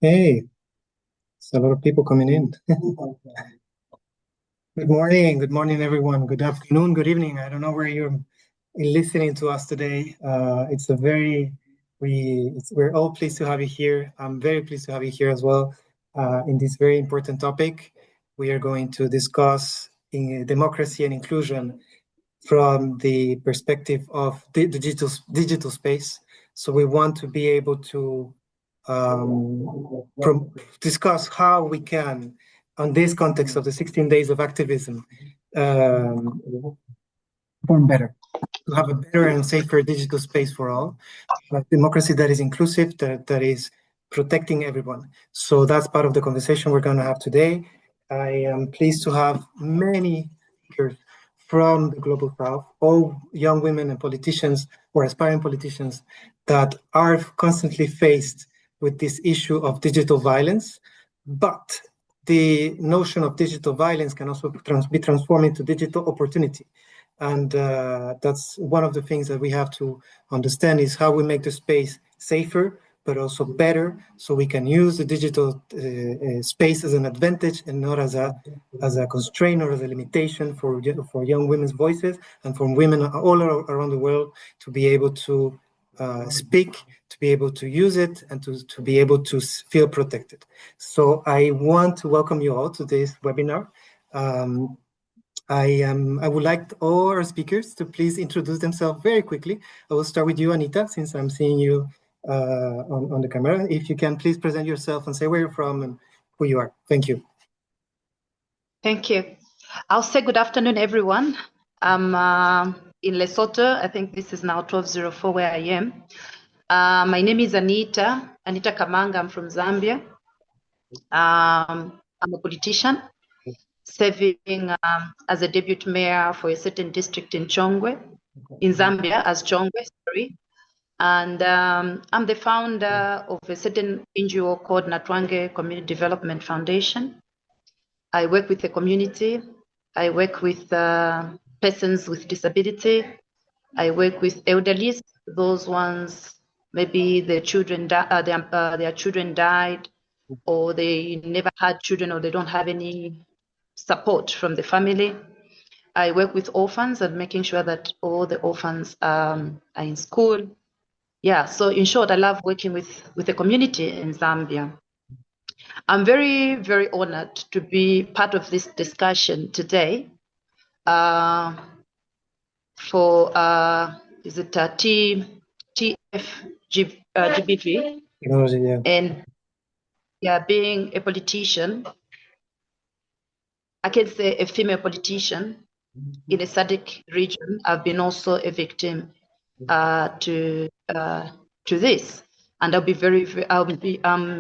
Hey, it's a lot of people coming in. Good morning, everyone. Good afternoon, good evening. I don't know where you're listening to us today. We're all pleased to have you here. I'm very pleased to have you here as well in this very important topic. We are going to discuss democracy and inclusion from the perspective of the digital space. So we want to be able to discuss how we can, on this context of the 16 days of activism, perform better, to have a better and safer digital space for all, a democracy that is inclusive, that is protecting everyone. So that's part of the conversation we're going to have today. I am pleased to have many speakers from the Global South, all young women and politicians or aspiring politicians that are constantly faced with this issue of digital violence. But the notion of digital violence can also be transformed into digital opportunity. And that's one of the things that we have to understand is how we make the space safer, but also better, so we can use the digital space as an advantage and not as a constraint or as a limitation for young women's voices and for women all around the world to be able to speak, to be able to use it, and to be able to feel protected. So I want to welcome you all to this webinar. I would like all our speakers to please introduce themselves very quickly. I will start with you, Anita, since I'm seeing you on the camera. If you can please present yourself and say where you're from and who you are. Thank you. Thank you. I'll say good afternoon, everyone. I'm in Lesotho. I think this is now 12:04 where I am. My name is Anita Kamanga. I'm from Zambia. I'm a politician serving as a deputy mayor for a certain district in Chongwe, in Zambia, as Chongwe, sorry. And I'm the founder of a certain NGO called Natwange Community Development Foundation. I work with the community. I work with persons with disability. I work with elderly, those ones, maybe their children died, or they never had children, or they don't have any support from the family. I work with orphans and making sure that all the orphans are in school. Yeah, so in short, I love working with the community in Zambia. I'm very, very honored to be part of this discussion today for, is it TFGBV? Yeah. And yeah, being a politician, I can say a female politician in a SADC region. I've been also a victim to this, and I'm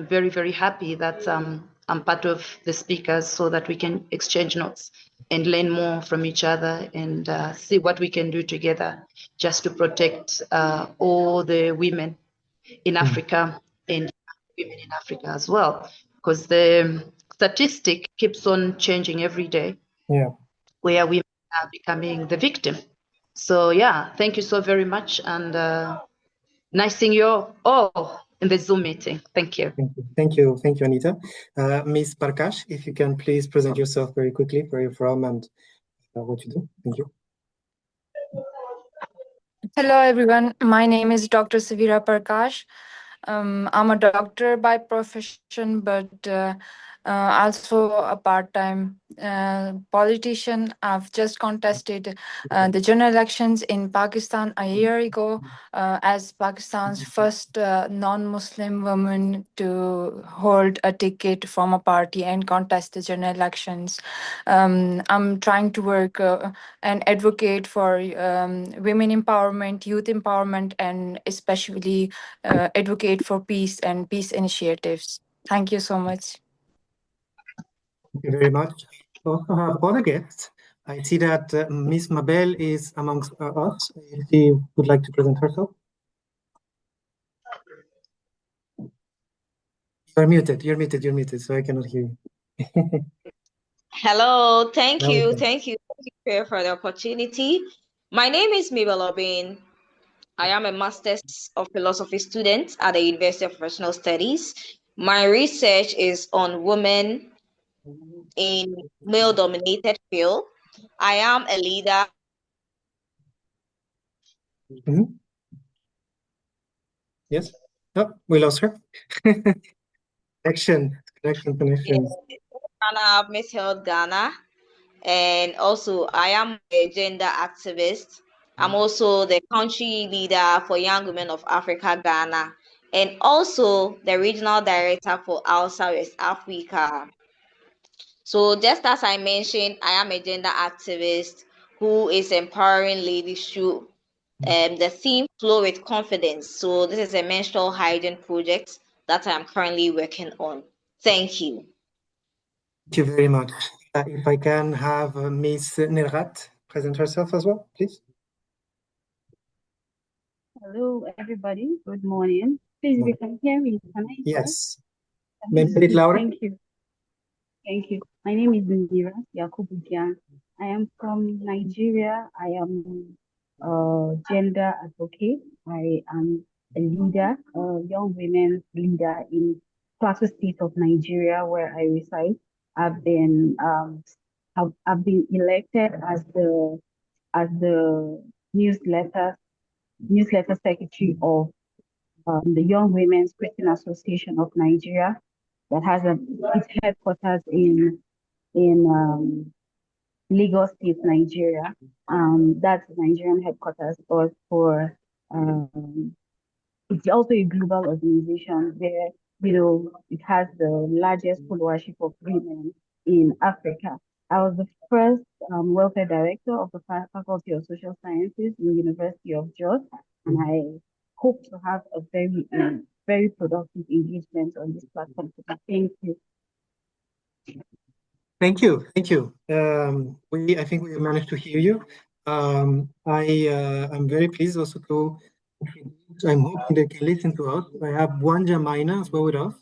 very, very happy that I'm part of the speakers so that we can exchange notes and learn more from each other and see what we can do together just to protect all the women in Africa and women in Africa as well, because the statistic keeps on changing every day. Yeah. Where women are becoming the victim. So yeah, thank you so very much, and nice seeing you all in the Zoom meeting. Thank you. Thank you, Anita. Ms. Parkash, if you can please present yourself very quickly, where you're from and what you do. Thank you. Hello, everyone. My name is Dr. Savira Parkash. I'm a doctor by profession, but also a part-time politician. I've just contested the general elections in Pakistan a year ago as Pakistan's first non-Muslim woman to hold a ticket from a party and contest the general elections. I'm trying to work and advocate for women empowerment, youth empowerment, and especially advocate for peace and peace initiatives. Thank you so much. Thank you very much. We also have other guests. I see that Ms. Mabel is amongst us. If she would like to present herself. You're muted, so I cannot hear you. Hello, thank you for the opportunity. My name is Mabel Obin. I am a Master's of Philosophy student at the University of Professional Studies. My research is on women in male-dominated field. I am a leader. Yes. Oh, we lost her. Connection. Ghana, I've misheld Ghana. And also, I am a gender activist. I'm also the country leader for Young Women of Africa, Ghana, and also the regional director for ALSA West Africa. So, just as I mentioned, I am a gender activist who is empowering ladies through the theme Flow with Confidence. So, this is a menstrual hygiene project that I'm currently working on. Thank you. Thank you very much. If I can have Ms. Nerhat present herself as well, please. Hello, everybody. Good morning. Please, if you can hear me, can I? Yes. Maybe a bit louder. Thank you. Thank you. My name is Nira Yakubu Gian. I am from Nigeria. I am a gender advocate. I am a leader, a young women's leader in Plateau State of Nigeria, where I reside. I've been elected as the newsletter secretary of the Young Women's Christian Association of Nigeria, that has its headquarters in Lagos State, Nigeria. That's the Nigerian headquarters, but for it's also a global organization where it has the largest followership of women in Africa. I was the first welfare director of the Faculty of Social Sciences in the University of Jos, and I hope to have a very productive engagement on this platform. Thank you. Thank you. Thank you. I think we managed to hear you. I'm very pleased also to introduce, I'm hoping they can listen to us. I have Wanja Maina as well with us,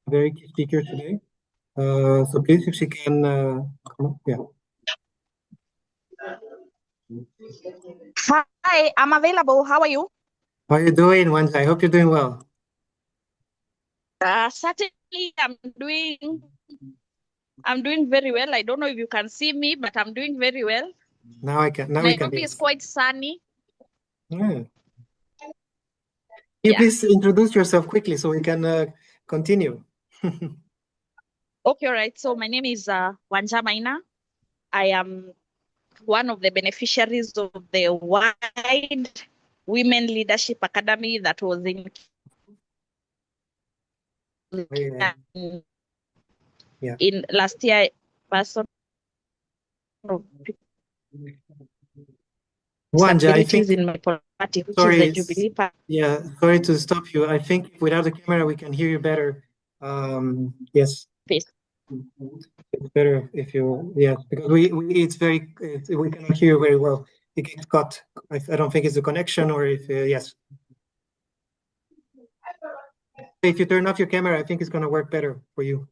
a very key speaker today. So please, if she can come up, yeah. Hi, I'm available. How are you? How are you doing, Wanja? I hope you're doing well. Certainly, I'm doing very well. I don't know if you can see me, but I'm doing very well. Now we can. Nairobi Yes. is quite sunny. Yeah. Can you please introduce yourself quickly so we can continue? Okay, all right. So my name is Wanja Maina. I am one of the beneficiaries of the WYDE Women Leadership Academy that was in in last year. Wanja, I think in my party, which sorry, is the Jubilee Party. Yeah, sorry to stop you. I think without the camera we can hear you better. Yes. Please. It's better if you, yeah, because we cannot hear you very well. It gets cut. I don't think it's the connection or if, yes. If you turn off your camera, I think it's going to work better for you.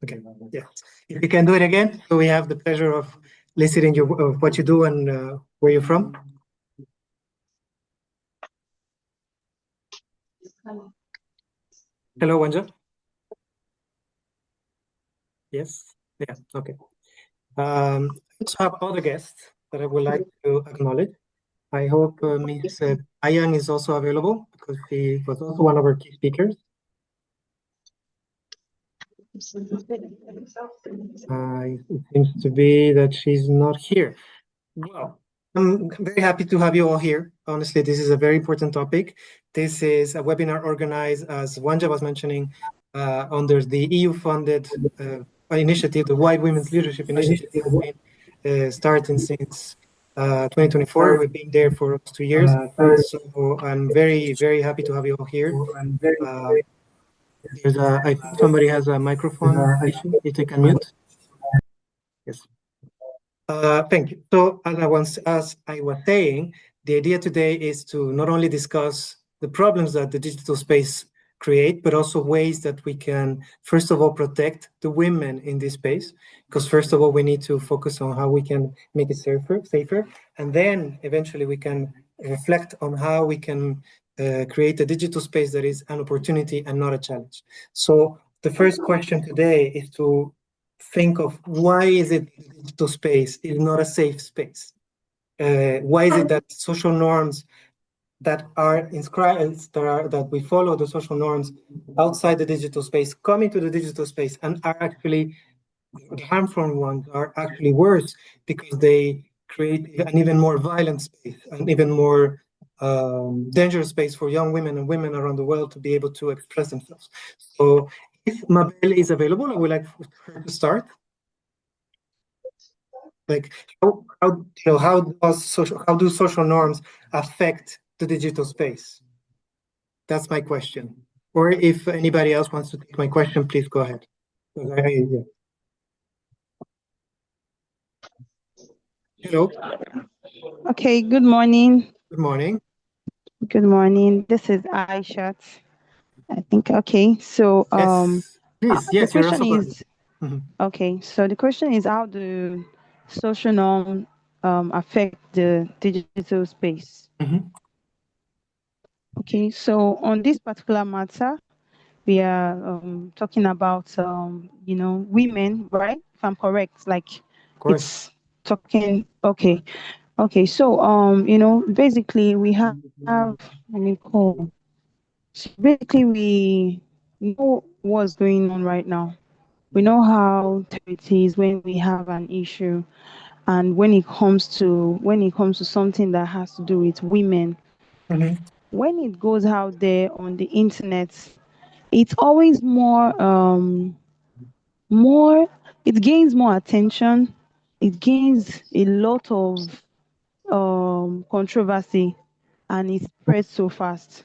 Okay, yeah. If you can do it again, so we have the pleasure of listening of what you do and where you're from. Hello, Wanja. Yes. Yeah. Okay. I also have other guests that I would like to acknowledge. I hope Ms. Ayang is also available because she was also one of our key speakers. It seems to be that she's not here. Well, I'm very happy to have you all here. Honestly, this is a very important topic. This is a webinar organized, as Wanja was mentioning, under the EU-funded initiative, the WYDE Women's Leadership Initiative, has been starting since 2024. We've been there for 2 years. So I'm very, very happy to have you all here. I think somebody has a microphone issue. If they can mute. Yes. Thank you. So as I was saying, the idea today is to not only discuss the problems that the digital space create, but also ways that we can, first of all, protect the women in this space, because first of all, we need to focus on how we can make it safer, and then eventually we can reflect on how we can create a digital space that is an opportunity and not a challenge. So the first question today is to think of why is it the digital space is not a safe space? Why is it that social norms that are inscribed, that we follow the social norms outside the digital space, come into the digital space and are actually, the harmful ones are actually worse because they create an even more violent space, an even more dangerous space for young women and women around the world to be able to express themselves. So if Mabel is available, I would like her to start. Like how do social norms affect the digital space? That's my question. Or if anybody else wants to take my question, please go ahead. Hello. Okay, good morning. Good morning. Good morning. This is Aisha. I think okay. So yes, please. Yes, the question is okay. So the question is, how do social norms affect the digital space? Okay, so on this particular matter, we are talking about women, right? If I'm correct, like it's talking. Okay. So basically we have let me call. So basically we know what's going on right now. We know how it is when we have an issue, and when it comes to something that has to do with women. When it goes out there on the internet, it's always more it gains more attention, it gains a lot of controversy, and it spreads so fast.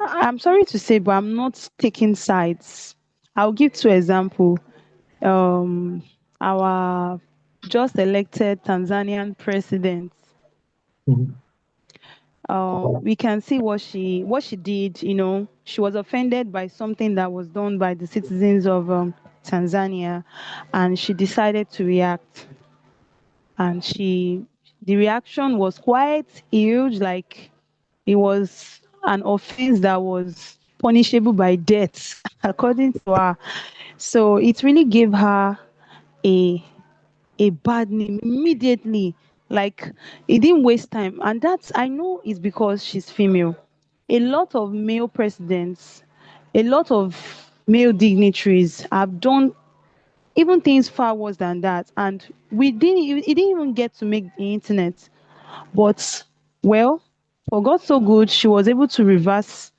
I'm sorry to say, but I'm not taking sides. I'll give two examples. Our just elected Tanzanian president, we can see what she did. She was offended by something that was done by the citizens of Tanzania, and she decided to react. And the reaction was quite huge, like it was an offense that was punishable by death, according to her. So it really gave her a a bad name immediately. Like it didn't waste time. And that's, I know, it's because she's female. A lot of male presidents, a lot of male dignitaries have done even things far worse than that. And it didn't even get to make the internet. But well, for God so good, she was able to reverse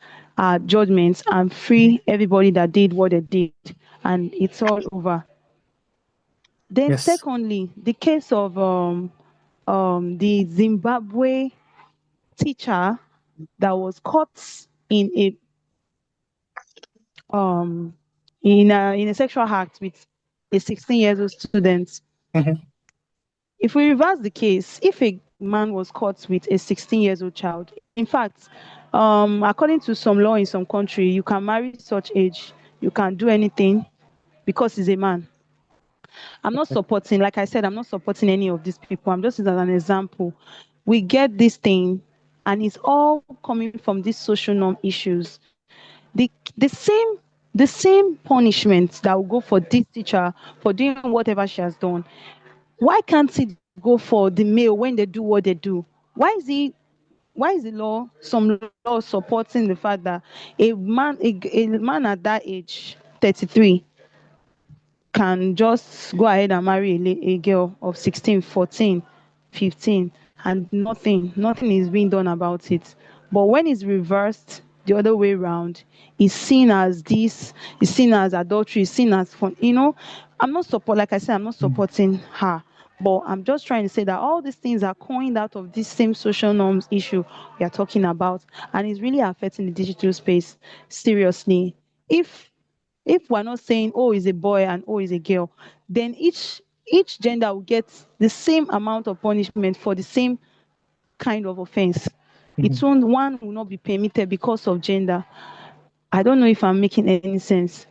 judgments and free everybody that did what they did. And it's all over. Then secondly, the case of the Zimbabwe teacher that was caught um in a sexual act with a 16 years old student. If we reverse the case, if a man was caught with a 16 years old child, in fact, according to some law in some country, you can marry such age, you can do anything because he's a man. I'm not supporting, like I said, I'm not supporting any of these people. I'm just using as an example. We get this thing, and it's all coming from these social norm issues. The the same the same punishment that will go for this teacher for doing whatever she has done. Why can't it go for the male when they do what they do? Why is the law, some law supporting the fact that a man at that age, 33, can just go ahead and marry a girl of 16, 14, 15, and nothing is being done about it. But when it's reversed the other way around, it's seen as this, it's seen as adultery, it's seen as fun. Like I said, I'm not supporting her. But I'm just trying to say that all these things are coined out of this same social norms issue we are talking about, and it's really affecting the digital space seriously. If we're not saying, oh, is a boy and oh, is a girl, then each gender will get the same amount of punishment for the same kind of offense. One will not be permitted because of gender. I don't know if I'm making any sense.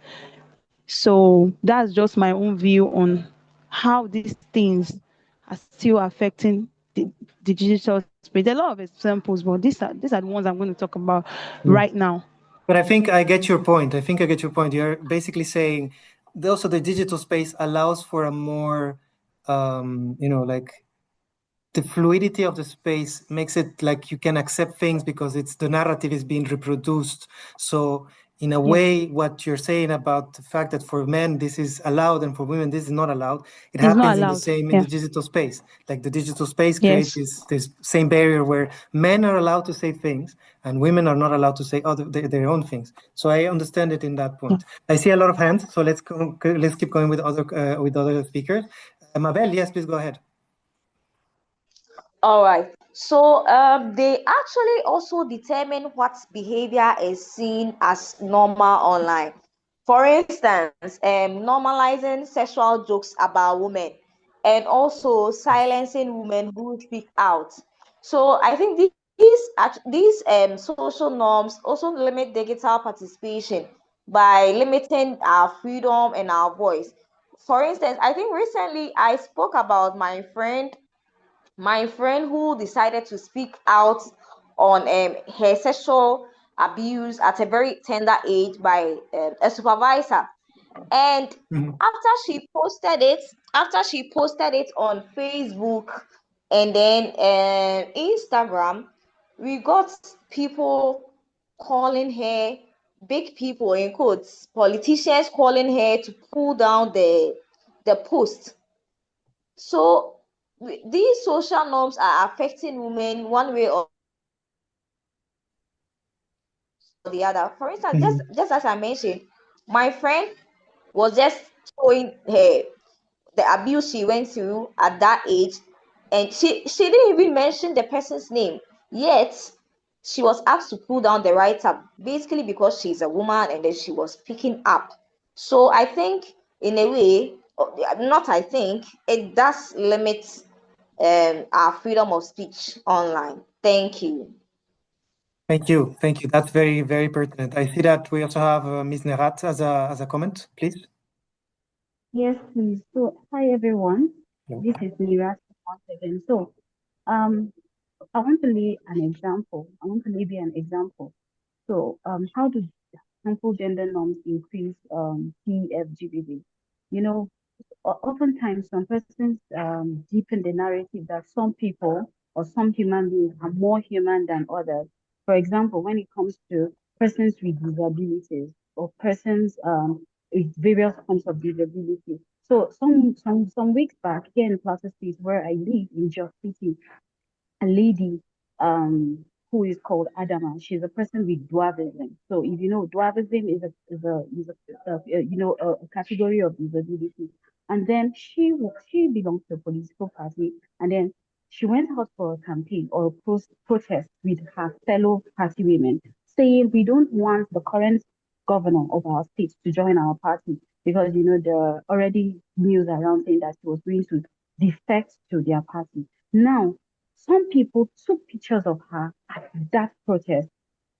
So that's just my own view on how these things are still affecting the digital space. There are a lot of examples, but these are the ones I'm going to talk about right now. But I think I get your point. You're basically saying also the digital space allows for a more, like the fluidity of the space makes it like you can accept things because the narrative is being reproduced. So in a way, what you're saying about the fact that for men this is allowed and for women this is not allowed, it It's not happens in the allowed. same in Yeah. the digital space. Like the digital space creates Yes. this same barrier where men are allowed to say things and women are not allowed to say their own things. So I understand it in that point. I see a lot of hands, so let's keep going with other speakers. Mabel, yes, please go ahead. All right. So they actually also determine what behavior is seen as normal online. For instance, normalizing sexual jokes about women and also silencing women who speak out. So I think these social norms also limit digital participation by limiting our freedom and our voice. For instance, I think recently I spoke about my friend who decided to speak out on her sexual abuse at a very tender age by a supervisor. And after she posted it on Facebook and then Instagram, we got people calling her, big people in quotes, politicians calling her to pull down the post. So these social norms are affecting women one way or the other. For instance, just as I mentioned, my friend was just showing her the abuse she went through at that age, and she didn't even mention the person's name. Yet she was asked to pull down the write-up, basically because she's a woman and then she was speaking up. So I think in a way, not I think, it does limit our freedom of speech online. Thank you. Thank you. That's very, very pertinent. I see that we also have Ms. Nerat as a comment, please. Yes, please. So, hi everyone. Hello. This is Mira once again. So, um, I want to lay an example. I want to lay an example. So, how do harmful gender norms increase PFGBV? You know, oftentimes some persons deepen the narrative that some people or some human beings are more human than others. For example, when it comes to persons with disabilities or persons with various forms of disability. So some weeks back here in Plateau State where I live in Jos City, a lady who is called Adama. She's a person with dwarfism. So if you know, dwarfism is a category of disability. And then she belongs to a political party, and then she went out for a campaign or a protest with her fellow party women, saying we don't want the current governor of our state to join our party because there are already news around saying that she was going to defect to their party. Now, some people took pictures of her at that protest.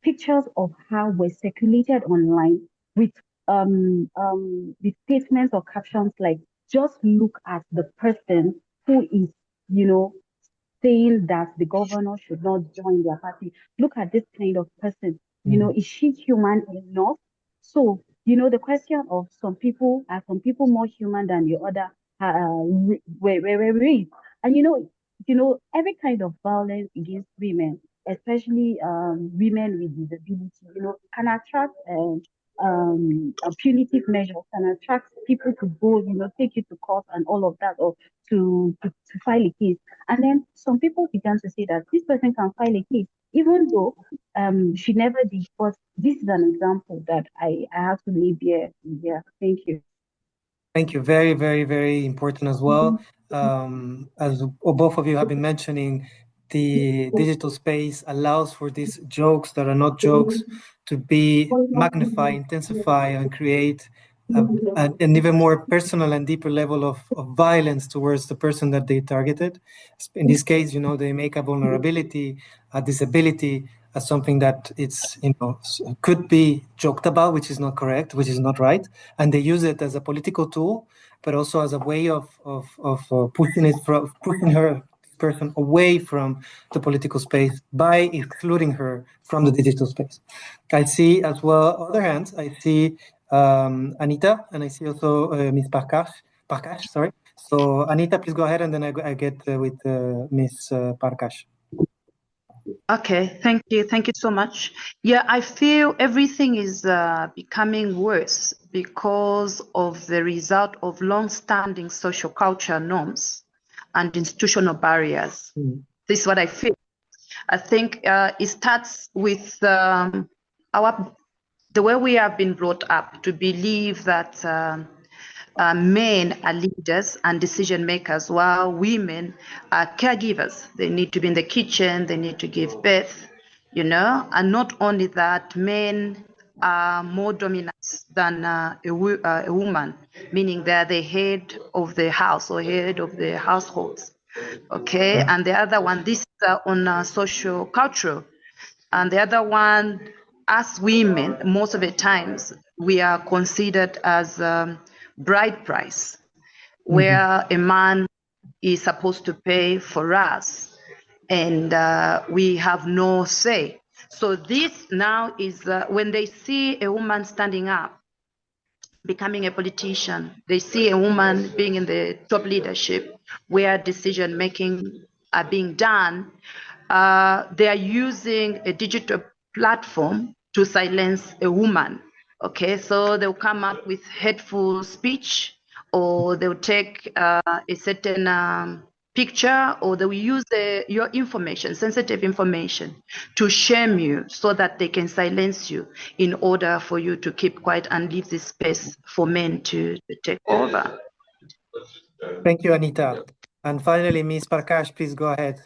Pictures of her were circulated online with with statements or captions like just look at the person who is, you know, saying that the governor should not join their party. Look at this kind of person. Is she human enough? So, the question of some people more human than the other were raised. And every kind of violence against women, especially women with disability, can attract punitive measures, can attract people to go, take you to court and all of that, or to file a case. And then some people began to say that this person can file a case, even though she never did. But this is an example that I have to leave here. Yeah, thank you. Thank you. Very, very, very important as well. As both of you have been mentioning, the digital space allows for these jokes that are not jokes to be magnified, intensify, and create an even more personal and deeper level of violence towards the person that they targeted. In this case, they make a vulnerability, a disability, as something that it's, could be joked about, which is not correct, which is not right, and they use it as a political tool, but also as a way of pushing her person away from the political space by excluding her from the digital space. I see as well other hands. I see Anita, and I see also Ms. Parkash, sorry. So Anita, please go ahead, and then I get with Ms. Parkash. Okay, thank you. Thank you so much. Yeah, I feel everything is becoming worse because of the result of long-standing social culture norms and institutional barriers. This is what I feel. I think it starts with the way we have been brought up to believe that men are leaders and decision makers, while women are caregivers. They need to be in the kitchen, they need to give birth, and not only that, men are more dominant than a woman, meaning they're the head of the house or head of the households. Okay, and the other one, this is on social cultural, and the other one, as women, most of the times we are considered as bride price, where a man is supposed to pay for us, and we have no say. So this now is when they see a woman standing up, becoming a politician, they see a woman being in the top leadership where decision making are being done, they are using a digital platform to silence a woman. Okay, so they'll come up with hateful speech, or they'll take a certain picture, or they will use your information, sensitive information, to shame you so that they can silence you in order for you to keep quiet and leave this space for men to take over. Thank you, Anita. And finally, Ms. Parkash, please go ahead.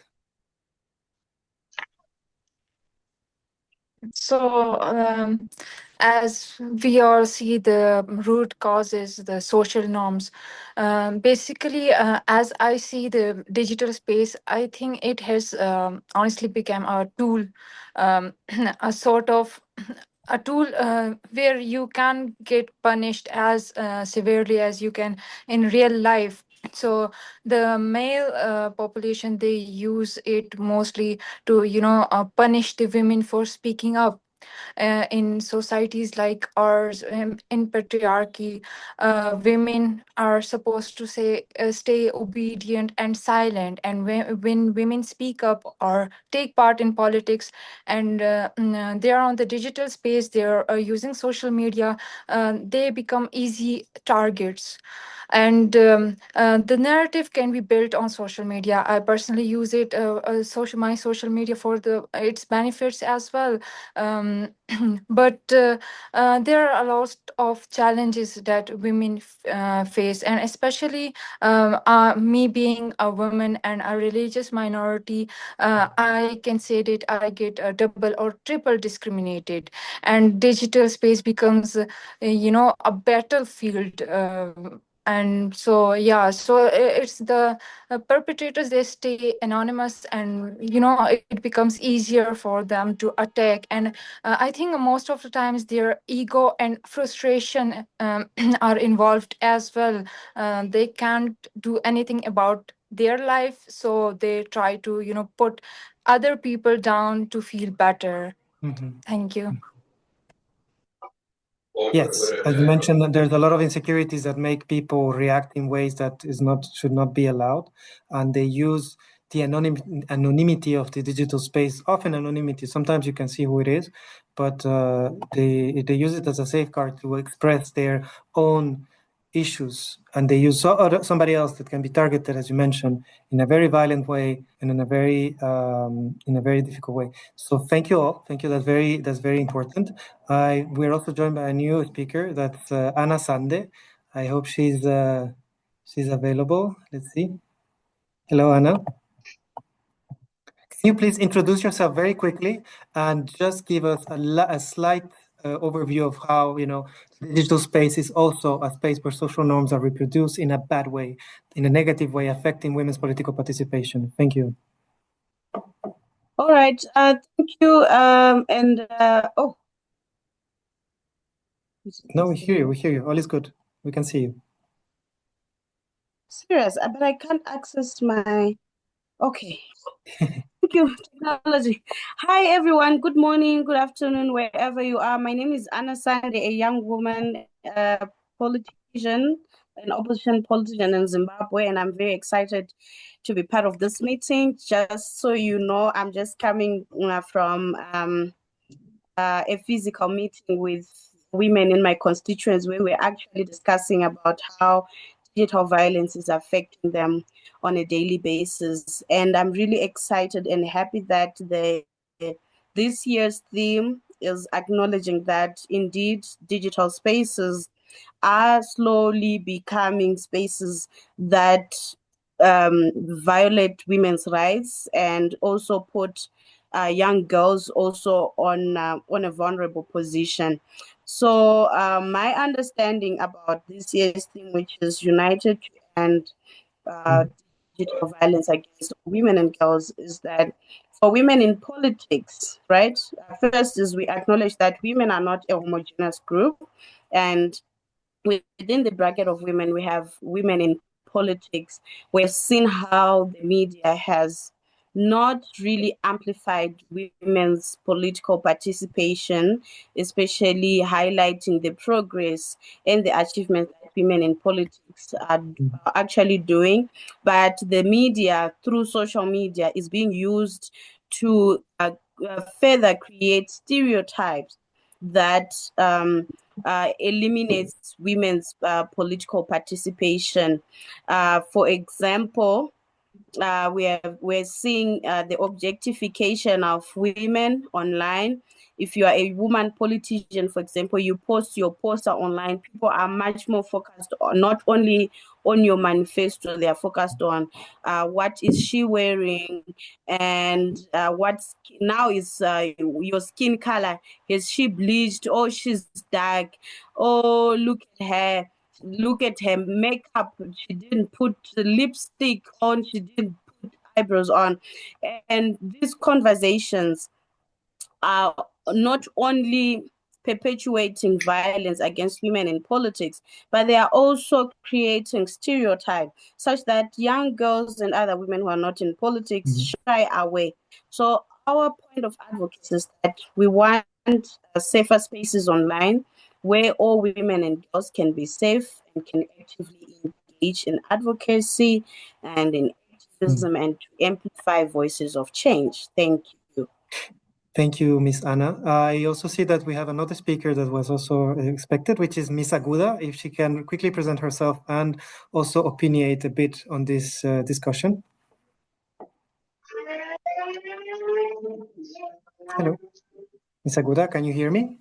So, as we all see, the root causes, the social norms. Basically, as I see the digital space, I think it has honestly become a tool, a sort of a tool where you can get punished as severely as you can in real life. So the male population, they use it mostly to punish the women for speaking up. In societies like ours, in patriarchy, women are supposed to stay obedient and silent. And when women speak up or take part in politics, and they are on the digital space, they are using social media, they become easy targets. And the narrative can be built on social media. I personally use it, my social media, for its benefits as well. But there are a lot of challenges that women face, and especially me being a woman and a religious minority, I can say that I get double or triple discriminated, and digital space becomes a battlefield. And so it's the perpetrators, they stay anonymous, and it becomes easier for them to attack. And I think most of the times their ego and frustration are involved as well. They can't do anything about their life, so they try to put other people down to feel better. Thank you. Yes, as you mentioned, there's a lot of insecurities that make people react in ways that should not be allowed, and they use the anonymity of the digital space. Often anonymity. Sometimes you can see who it is, but they use it as a safeguard to express their own issues, and they use somebody else that can be targeted, as you mentioned, in a very violent way and in a very difficult way. So thank you all. Thank you. That's very important. We're also joined by a new speaker. That's Ana Sande. I hope she's available. Let's see. Hello, Ana. Can you please introduce yourself very quickly and just give us a slight overview of how the digital space is also a space where social norms are reproduced in a bad way, in a negative way, affecting women's political participation. Thank you. All right. Thank you. Oh. No, we hear you. We hear you. All is good. We can see you. Serious, but I can't access my. Okay. Thank you, technology. Hi, everyone. Good morning, good afternoon, wherever you are. My name is Anna Sande, a young woman, politician, an opposition politician in Zimbabwe, and I'm very excited to be part of this meeting. Just so you know, I'm just coming from a physical meeting with women in my constituents where we're actually discussing about how digital violence is affecting them on a daily basis. And I'm really excited and happy that this year's theme is acknowledging that indeed digital spaces are slowly becoming spaces that violate women's rights and also put young girls also on a vulnerable position. So my understanding about this year's theme, which is United and digital violence against women and girls, is that for women in politics, right? First is we acknowledge that women are not a homogeneous group, and within the bracket of women, we have women in politics. We've seen how the media has not really amplified women's political participation, especially highlighting the progress and the achievements that women in politics are actually doing. But the media, through social media, is being used to further create stereotypes that eliminates women's political participation. For example, we're seeing the objectification of women online. If you are a woman politician, for example, you post your poster online, people are much more focused on not only on your manifesto, they are focused on what is she wearing and what now is your skin color. Is she bleached? Oh, she's dark. Oh, look at her makeup. She didn't put lipstick on. She didn't put eyebrows on. And these conversations are not only perpetuating violence against women in politics, but they are also creating stereotypes such that young girls and other women who are not in politics shy away. So our point of advocacy is that we want safer spaces online where all women and girls can be safe and can actively engage in advocacy and in activism and to amplify voices of change. Thank you. Thank you, Miss Anna. I also see that we have another speaker that was also expected, which is Miss Aguda, if she can quickly present herself and also opinionate a bit on this discussion. Hello, Miss Aguda, can you hear me?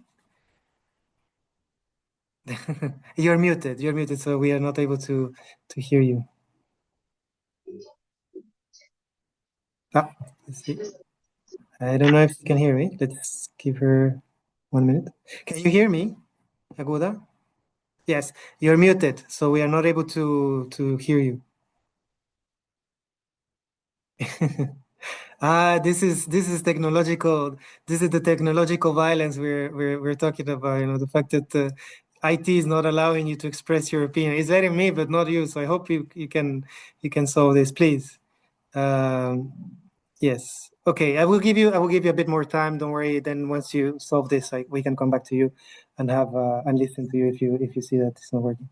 You're muted, so we are not able to hear you. Let's see. I don't know if you can hear me. Let's give her 1 minute. Can you hear me, Aguda? Yes, you're muted, so we are not able to hear you. This is technological. This is the technological violence we're talking about. You know, the fact that IT is not allowing you to express your opinion. It's letting me, but not you. So I hope you can solve this, please. Yes. Okay. I will give you a bit more time. Don't worry. Then once you solve this, we can come back to you and have and listen to you if you see that it's not working.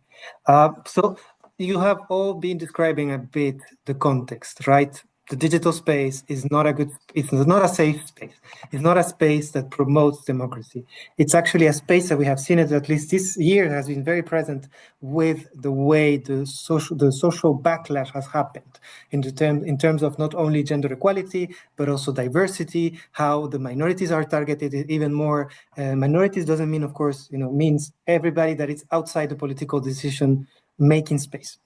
So you have all been describing a bit the context, right? The digital space is not it's not a safe space. It's not a space that promotes democracy. It's actually a space that we have seen it at least this year has been very present with the way the social backlash has happened in terms of not only gender equality, but also diversity, how the minorities are targeted even more. Minorities doesn't mean, of course, means everybody that is outside the political decision making space.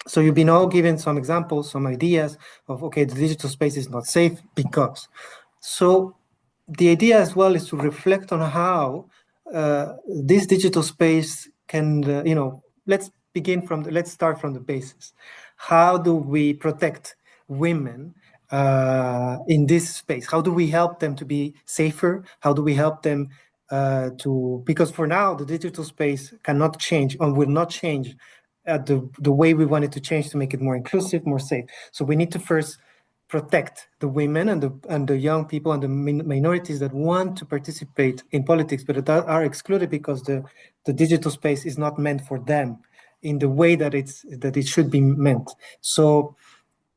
So you've been all given some examples, some ideas of, okay, the digital space is not safe because. So the idea as well is to reflect on how this digital space can, let's start from the basis. How do we protect women in this space? How do we help them to be safer? How do we help them because for now the digital space cannot change and will not change the way we want it to change to make it more inclusive, more safe. So we need to first protect the women and the young people and the minorities that want to participate in politics, but that are excluded because the digital space is not meant for them in the way that it should be meant. So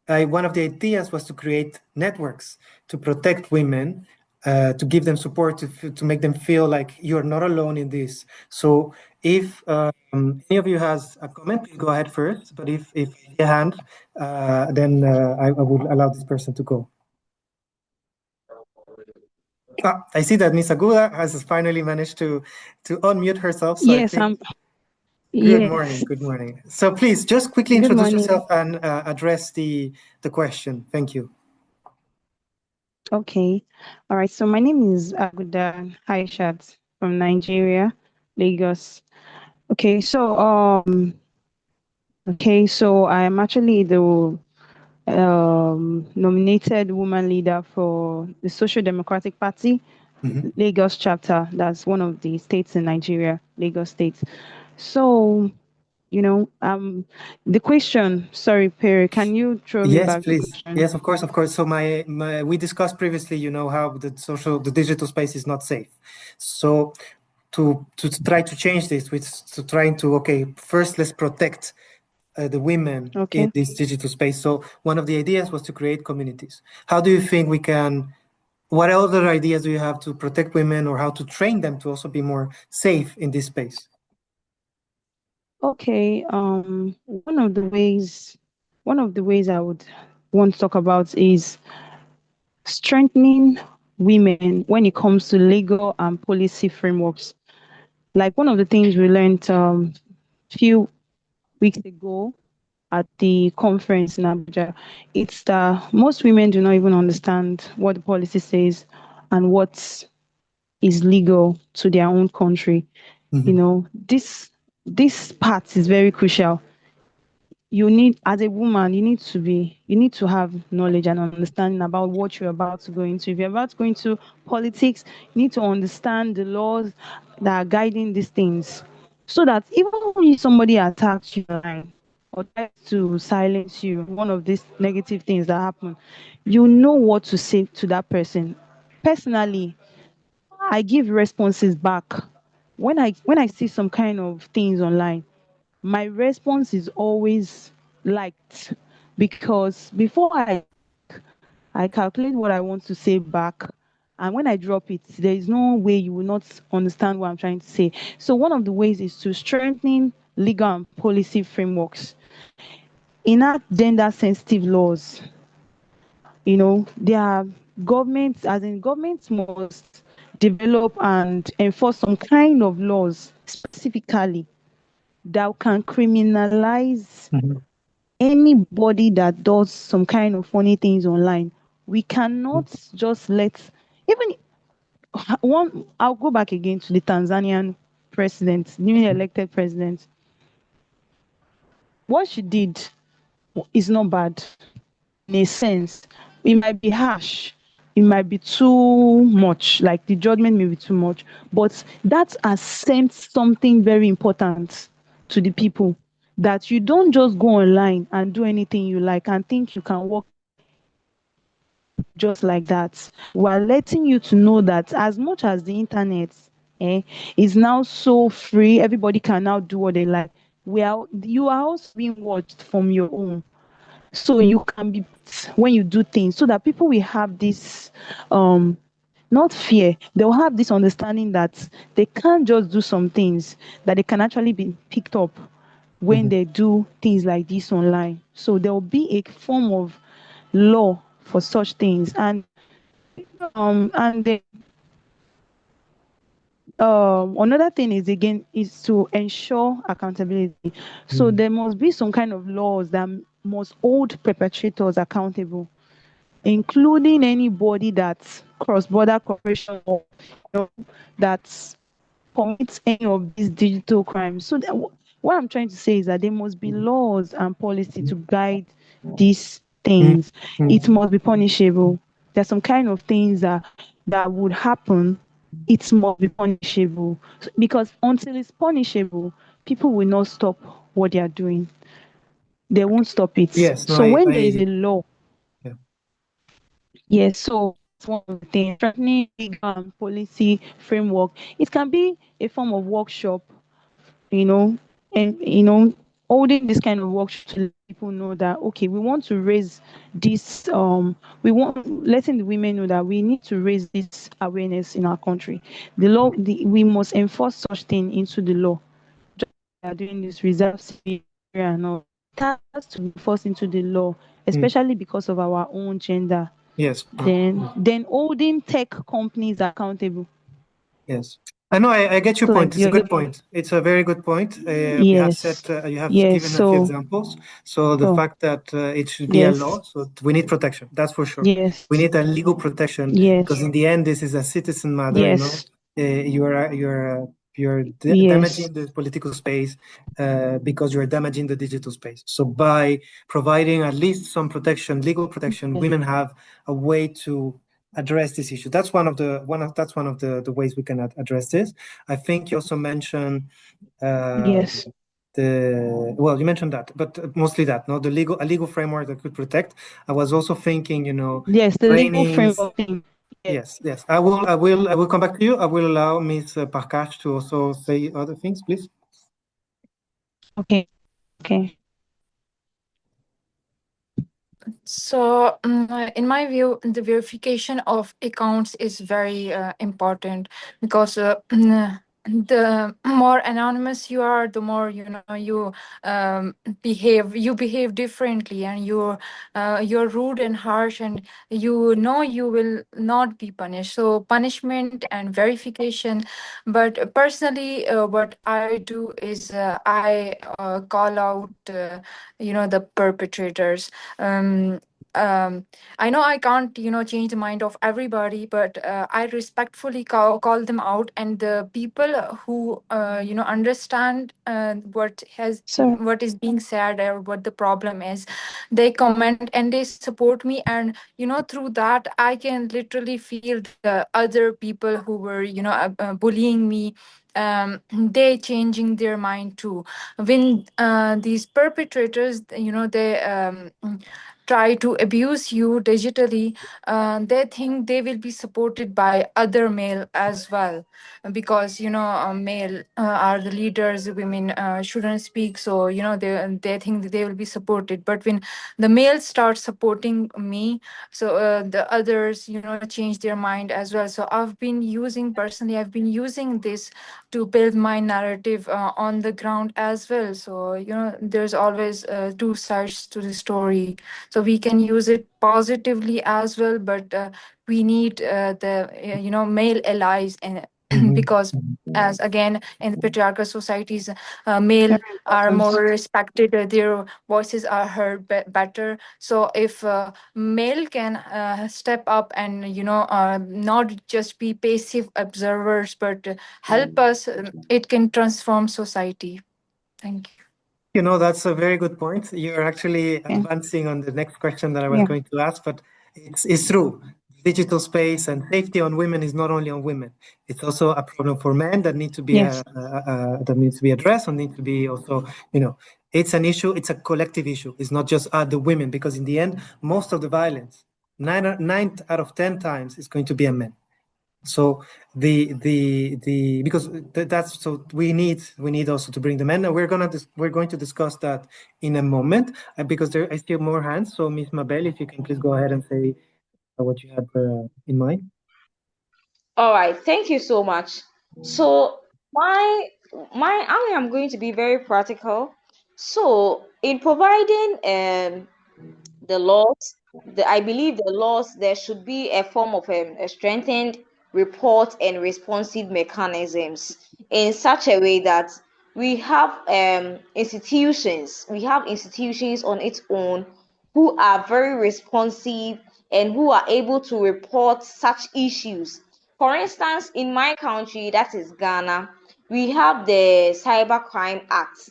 one of the ideas was to create networks to protect women, to give them support, to make them feel like you're not alone in this. So if any of you has a comment, please go ahead first. But if a hand, then I will allow this person to go. I see that Miss Agula has finally managed to unmute herself. So yes, Good yes. morning. Good morning. So please just quickly Good introduce morning. yourself and address the question. Thank you. Okay. All right. So my name is Aguda Haishat from Nigeria, Lagos. Okay. So I am actually the nominated woman leader for the Social Democratic Party, Lagos chapter. That's one of the states in Nigeria, Lagos State. So, the question, sorry, Perry, can you throw me Yes, back the please. question? Yes, of course, of course. So we discussed previously, how the digital space is not safe. So to try to change this, first let's protect the women in this digital space. So one of the ideas was to create communities. How do you think what other ideas do you have to protect women or how to train them to also be more safe in this space? Okay, one of the ways I would want to talk about is strengthening women when it comes to legal and policy frameworks. Like one of the things we learned few weeks ago at the conference in Abuja, it's that most women do not even understand what the policy says and what is legal to their own country. This part is very crucial. You need, as a woman, you need to have knowledge and understanding about what you're about to go into. If you're about to go into politics, you need to understand the laws that are guiding these things, so that even if somebody attacks you online or tries to silence you, one of these negative things that happen, you know what to say to that person. Personally, I give responses back when I see some kind of things online. My response is always liked, because before I calculate what I want to say back, and when I drop it, there is no way you will not understand what I'm trying to say. So one of the ways is to strengthen legal and policy frameworks, enact gender sensitive laws. There are governments, as in governments must develop and enforce some kind of laws specifically that can criminalize anybody that does some kind of funny things online. We cannot just let, even one, I'll go back again to the Tanzanian president, newly elected president. What she did is not bad in a sense. It might be harsh, it might be too much, like the judgment may be too much, but that has sent something very important to the people, that you don't just go online and do anything you like and think you can work just like that. We're letting you to know that as much as the internet is now so free, everybody can now do what they like. You are also being watched from your home, so you can be, when you do things, so that people will have this not fear, they'll have this understanding that they can't just do some things, that they can actually be picked up when they do things like this online. So there will be a form of law for such things. And another thing is to ensure accountability. So there must be some kind of laws that must hold perpetrators accountable, including anybody that's cross-border cooperation, or that commits any of these digital crimes. So what I'm trying to say is that there must be laws and policy to guide this things, it must be punishable. There's some kind of things that would happen, it must be punishable. Because until it's punishable, people will not stop what they are doing. They won't stop it. Yes, no, So when there is I a law, yeah. yes, so it's one of the things, strengthening legal and policy framework. It can be a form of workshop, you know, and holding this kind of workshop to let people know that okay, we want to raise this we want letting the women know that we need to raise this awareness in our country. We must enforce such thing into the law. Just like we are doing this reserve civil and all. It has to be forced into the law, especially because of our own gender. Yes. Then holding tech companies accountable. Yes. I know, I get your So point. like It's a good point. It's a very good point. We have said, yes, you have yes. given a few examples. So the So fact that it should be a yes, law, so we need protection. That's for sure. yes, We need a legal protection because yes, in the end, this is a citizen matter. yes, You're yes, damaging the political space because you're damaging the digital space. So by providing at least some protection, legal protection, women have a way to address this issue. That's one of the ways we can address this. I think you also mentioned yes, you mentioned that, but mostly that, no, a legal framework that could protect. I was also thinking, yes. The legal trainings. framework thing. Yes. I will come back to you. I will allow Ms. Parkash to also say other things, please. Okay, okay. So, in my view, the verification of accounts is very important because the more anonymous you are, the more you behave differently, and you're rude and harsh, and you will not be punished. So, punishment and verification. But personally, what I do is I call out the perpetrators. um, I know I can't, change the mind of everybody, but I respectfully call them out, and the people who, understand So what is being said or what the problem is, they comment and they support me, and through that I can literally feel the other people who were, bullying me. They changing their mind too when these perpetrators, they try to abuse you digitally. They think they will be supported by other male as well, because male are the leaders, women shouldn't speak, so they think that they will be supported. But when the males start supporting me, so the others change their mind as well. So I've been using this to build my narrative on the ground as well. So there's always two sides to the story, so we can use it positively as well, but we need the male allies, and because as again in the patriarchal societies, male very are important. more respected, their voices are heard better. So if male can step up and not just be passive observers, but help us, it can transform society. Thank you. That's a very good point. You're actually Yeah, advancing on the next question that I was yeah, going to ask, but it's true. Digital space and safety on women is not only on women. It's also a problem for men that need to be yes, that needs to be addressed and need to be also, it's an issue. It's a collective issue. It's not just the women, because in the end, most of the violence, nine out of 10 times, is going to be a man. So because that's so we need also to bring them in, and we're going to discuss that in a moment, because I see more hands. So Miss Mabel, if you can please go ahead and say what you had in mind. All right, thank you so much. So I am going to be very practical. So in providing the laws, I believe the laws, there should be a form of a strengthened report and responsive mechanisms in such a way that we have institutions on its own who are very responsive and who are able to report such issues. For instance, in my country, that is Ghana, we have the Cybercrime Act,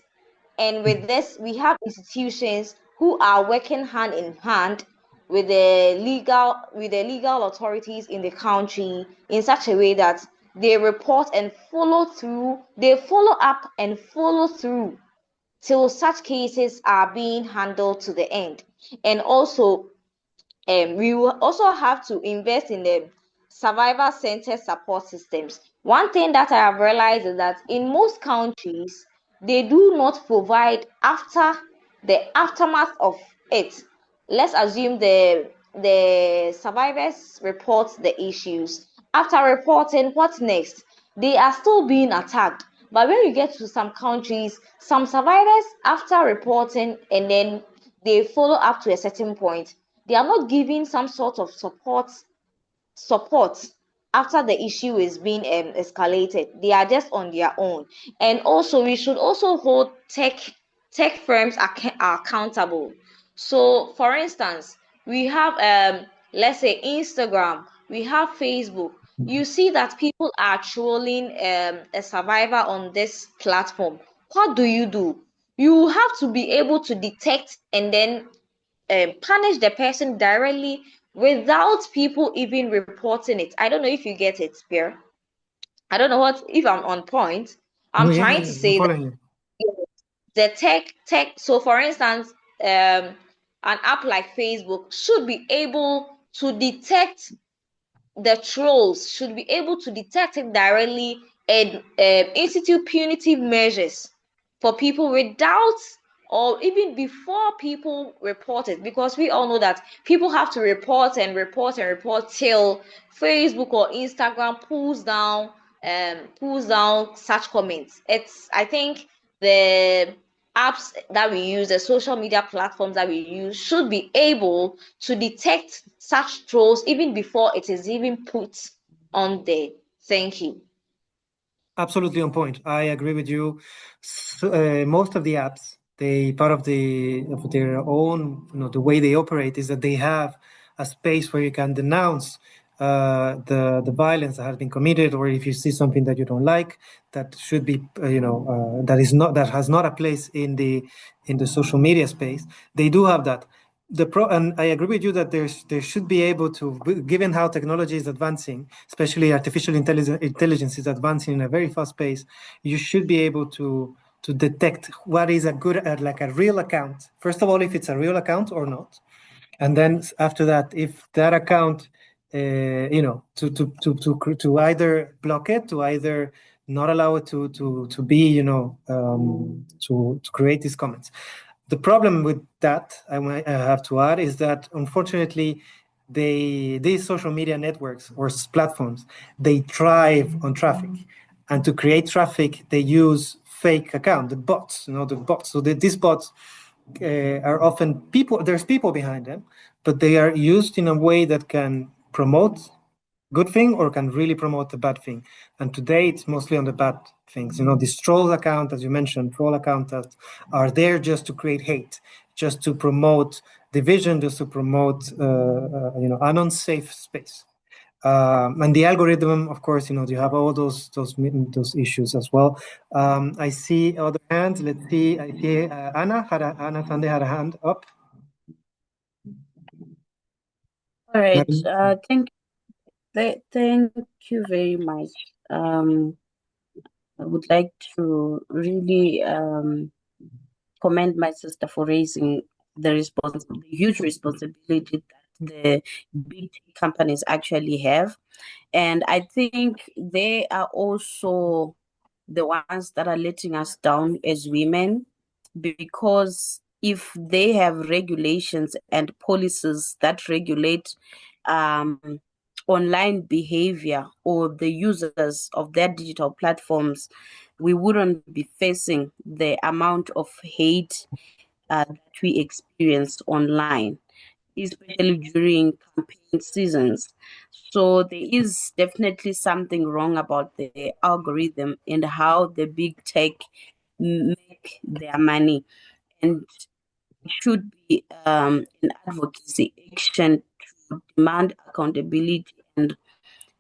and with this, we have institutions who are working hand in hand with the legal authorities in the country in such a way that they report and follow through, they follow up and follow through till such cases are being handled to the end. And also, we will also have to invest in the survivor centered support systems. One thing that I have realized is that in most countries, they do not provide after the aftermath of it. Let's assume the survivors report the issues. After reporting, what next? They are still being attacked. But when you get to some countries, some survivors, after reporting and then they follow up to a certain point, they are not giving some sort of support after the issue is being escalated. They are just on their own. And also, we should also hold tech firms accountable. So, for instance, we have let's say Instagram, we have Facebook. You see that people are trolling a survivor on this platform. What do? You have to be able to detect and then punish the person directly without people even reporting it. I don't know if you get it, Pierre. I don't know what if I'm on point. I'm trying to say that the tech. So, for instance, an app like Facebook should be able to detect the trolls, should be able to detect it directly and institute punitive measures for people without or even before people report it, because we all know that people have to report and report and report till Facebook or Instagram pulls down such comments. I think the apps that we use, the social media platforms that we use, should be able to detect such trolls even before it is even put on there. Thank you. Absolutely on point. I agree with you. Most of the apps, part of their own, the way they operate is that they have a space where you can denounce the violence that has been committed, or if you see something that you don't like, that should be, that has not a place in the social media space. They do have that. And I agree with you that there should be able to, given how technology is advancing, especially artificial intelligence is advancing in a very fast pace, you should be able to detect what is a good, like a real account. First of all, if it's a real account or not, and then after that, if that account, to either block it, to either not allow it to be, to create these comments. The problem with that, I have to add, is that unfortunately, these social media networks or platforms, they thrive on traffic, and to create traffic, they use fake account, the bots. So these bots are often people. There's people behind them, but they are used in a way that can promote good thing or can really promote the bad thing. And today it's mostly on the bad things. These troll account, as you mentioned, troll accounts that are there just to create hate, just to promote division, just to promote an unsafe space. And the algorithm, of course, you have all those issues as well. I see other hands. Let's see. I see Anna Sande had a hand up. All right. Thank you very much. I would like to really commend my sister for raising the huge responsibility that the big companies actually have. And I think they are also the ones that are letting us down as women, because if they have regulations and policies that regulate online behavior or the users of their digital platforms, we wouldn't be facing the amount of hate that we experience online, especially during campaign seasons. So there is definitely something wrong about the algorithm and how the big tech make their money. And it should be an advocacy action to demand accountability and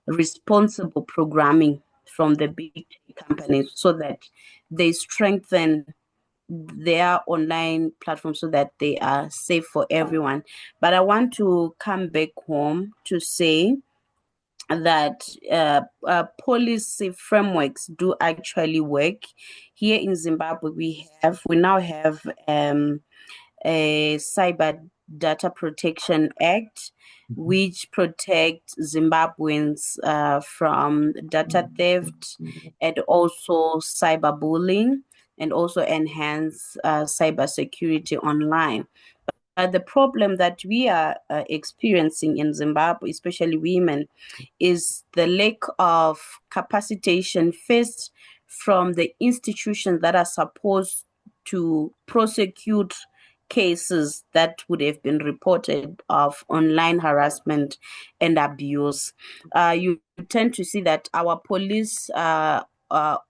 responsible programming from the big tech companies so that they strengthen their online platforms so that they are safe for everyone. But I want to come back home to say that policy frameworks do actually work. Here in Zimbabwe, we now have a Cyber Data Protection Act, which protects Zimbabweans from data theft and also cyberbullying, and also enhance cybersecurity online. But the problem that we are experiencing in Zimbabwe, especially women, is the lack of capacitation first from the institutions that are supposed to prosecute cases that would have been reported of online harassment and abuse. You tend to see that our police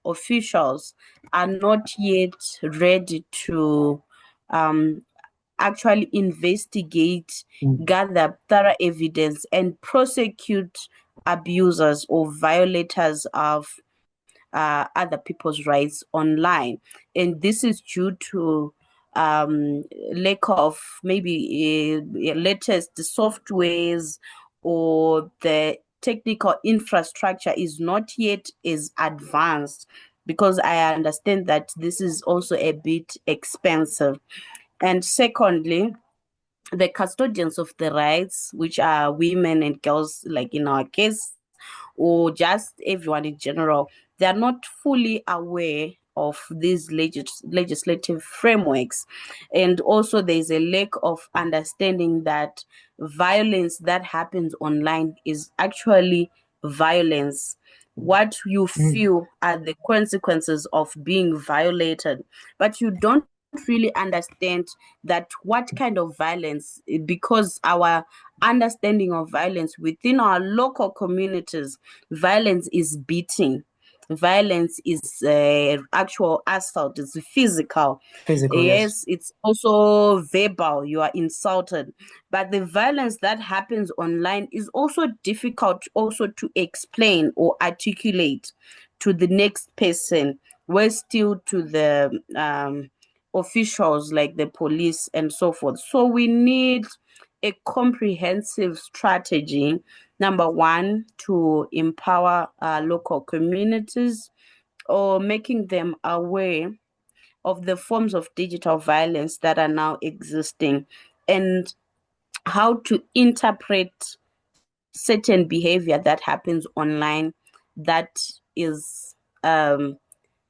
officials are not yet ready to actually investigate, gather thorough evidence, and prosecute abusers or violators of other people's rights online. And this is due to lack of maybe latest softwares, or the technical infrastructure is not yet as advanced, because I understand that this is also a bit expensive. And secondly, the custodians of the rights, which are women and girls, like in our case, or just everyone in general, they are not fully aware of these legislative frameworks. And also, there's a lack of understanding that violence that happens online is actually violence. What you feel are the consequences of being violated, but you don't really understand that what kind of violence, because our understanding of violence within our local communities, violence is beating, violence is actual assault, it's physical. Yes, it's also verbal, you are insulted. But the violence that happens online is also difficult also to explain or articulate to the next person, where still to the officials like the police and so forth. So we need a comprehensive strategy, number one, to empower local communities, or making them aware of the forms of digital violence that are now existing, and how to interpret certain behavior that happens online that is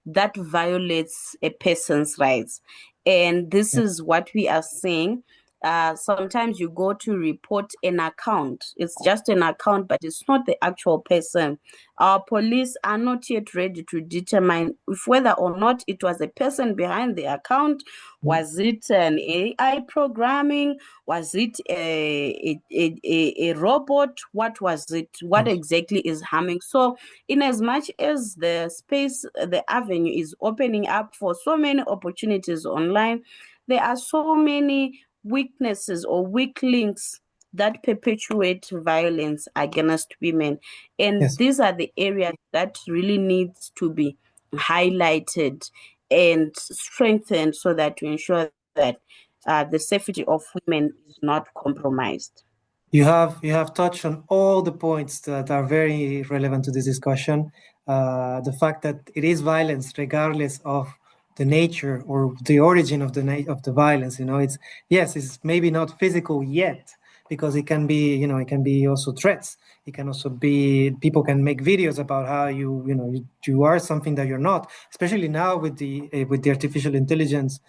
that violates a person's rights. And this is what we are seeing. Sometimes you go to report an account. It's just an account, but it's not the actual person. Our police are not yet ready to determine if whether or not it was a person behind the account. Was it an AI programming? Was it a robot? What was it? What exactly is harming? So in as much as the space, the avenue is opening up for so many opportunities online, there are so many weaknesses or weak links that perpetuate violence against women. And these are the areas that really needs to be highlighted and strengthened, so that to ensure that the safety of women is not compromised. You have touched on all the points that are very relevant to this discussion. The fact that it is violence, regardless of the nature or the origin of the violence. It's maybe not physical yet, because it can be also threats. It can also be, people can make videos about how you are something that you're not. Especially now with the artificial intelligence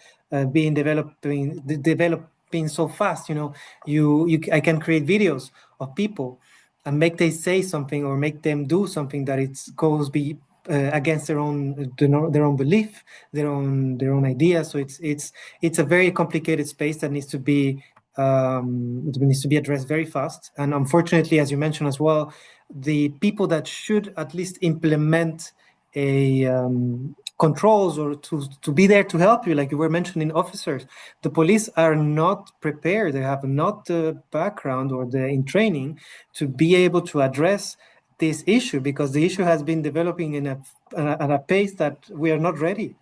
being developing so fast. I can create videos of people and make them say something or make them do something that goes against their own belief, their own ideas. So it's a very complicated space that needs to be addressed very fast. And unfortunately, as you mentioned as well, the people that should at least implement controls or to be there to help you, like you were mentioning, officers, the police are not prepared. They have not the background or the in training to be able to address this issue, because the issue has been developing at a pace that we are not ready.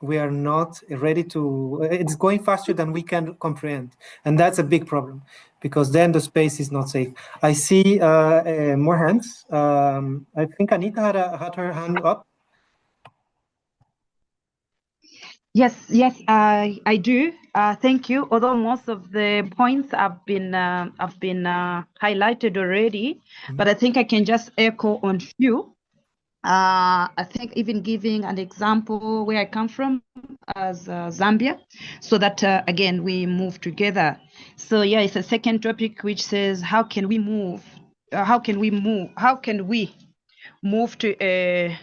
we are not ready to, it's going faster than we can comprehend. And that's a big problem, because then the space is not safe. I see more hands. I think Anita had her hand up. Yes, I do. Thank you. Although most of the points have been highlighted already, but I think I can just echo on few. I think even giving an example where I come from as Zambia, so that again we move together. So yeah, it's a second topic which says how can we move? How can we move to a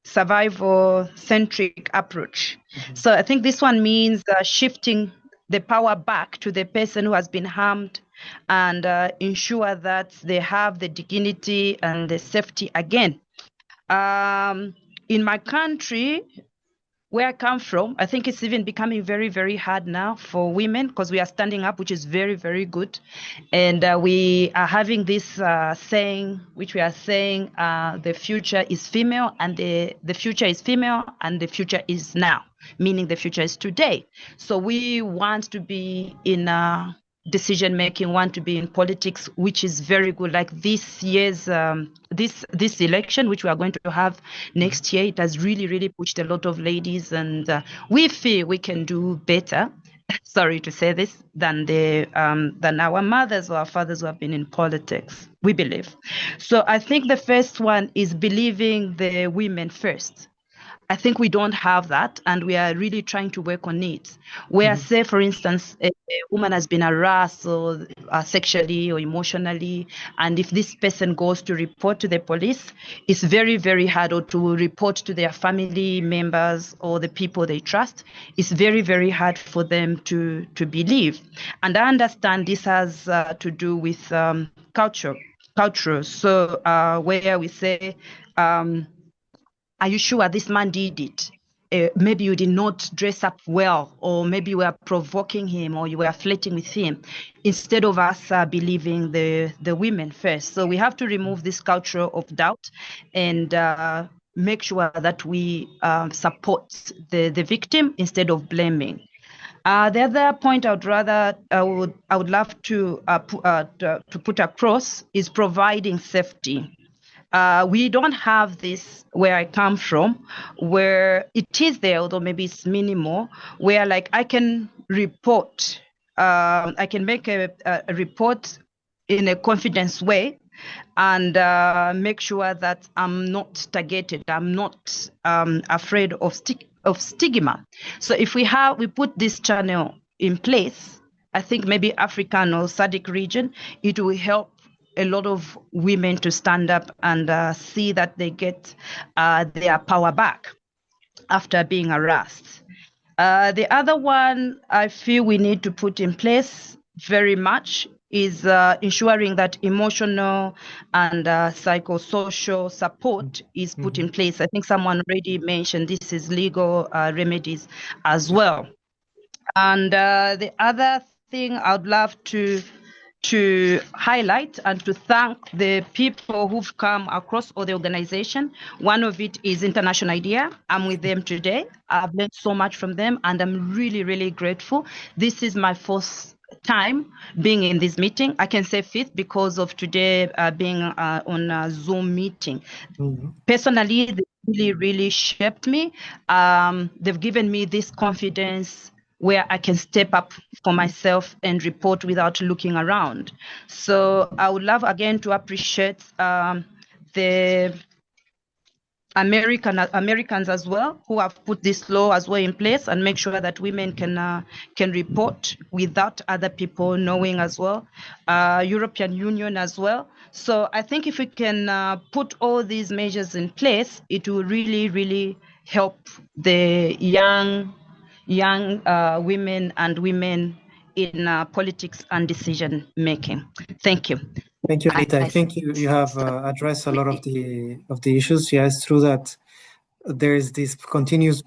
survival-centric approach? So I think this one means shifting the power back to the person who has been harmed, and ensure that they have the dignity and the safety again. In my country, where I come from, I think it's even becoming very, very hard now for women, because we are standing up, which is very, very good. And we are having this saying, which we are saying, the future is female, and the future is female, and the future is now, meaning the future is today. So we want to be in decision making, want to be in politics, which is very good. Like this year's this election, which we are going to have next year, it has really, really pushed a lot of ladies, and we feel we can do better. Sorry to say this, than our mothers or our fathers who have been in politics. We believe. So I think the first one is believing the women first. I think we don't have that, and we are really trying to work on it. Where, say, for instance, a woman has been harassed or sexually or emotionally, and if this person goes to report to the police, it's very, very hard, or to report to their family members or the people they trust. It's very, very hard for them to believe. And I understand this has to do with culture. So where we say, are you sure this man did it? Maybe you did not dress up well, or maybe you were provoking him, or you were flirting with him, instead of us believing the women first. So we have to remove this culture of doubt, and make sure that we support the victim instead of blaming. The other point I would love to put across is providing safety. We don't have this where I come from, where it is there, although maybe it's minimal, where like I can report, I can make a report in a confidence way, and make sure that I'm not targeted, I'm not afraid of stigma. So if we put this channel in place, I think maybe African or SADC region, it will help a lot of women to stand up and see that they get their power back after being harassed. The other one I feel we need to put in place very much is ensuring that emotional and psychosocial support is put in place. I think someone already mentioned this is legal remedies as well. And the other thing I'd love to highlight and to thank the people who've come across, or the organization. One of it is International Idea. I'm with them today. I've learned so much from them, and I'm really, really grateful. This is my first time being in this meeting. I can say fifth because of today being on a Zoom meeting. Personally, they really, really shaped me. They've given me this confidence where I can step up for myself and report without looking around. So I would love again to appreciate the Americans as well, who have put this law as well in place, and make sure that women can report without other people knowing as well. European Union as well. So I think if we can put all these measures in place, it will really, really help the young women and women in politics and decision making. Thank you. Thank you, Anita. I think you have addressed a lot of the issues. Yeah, it's true that there is this continuous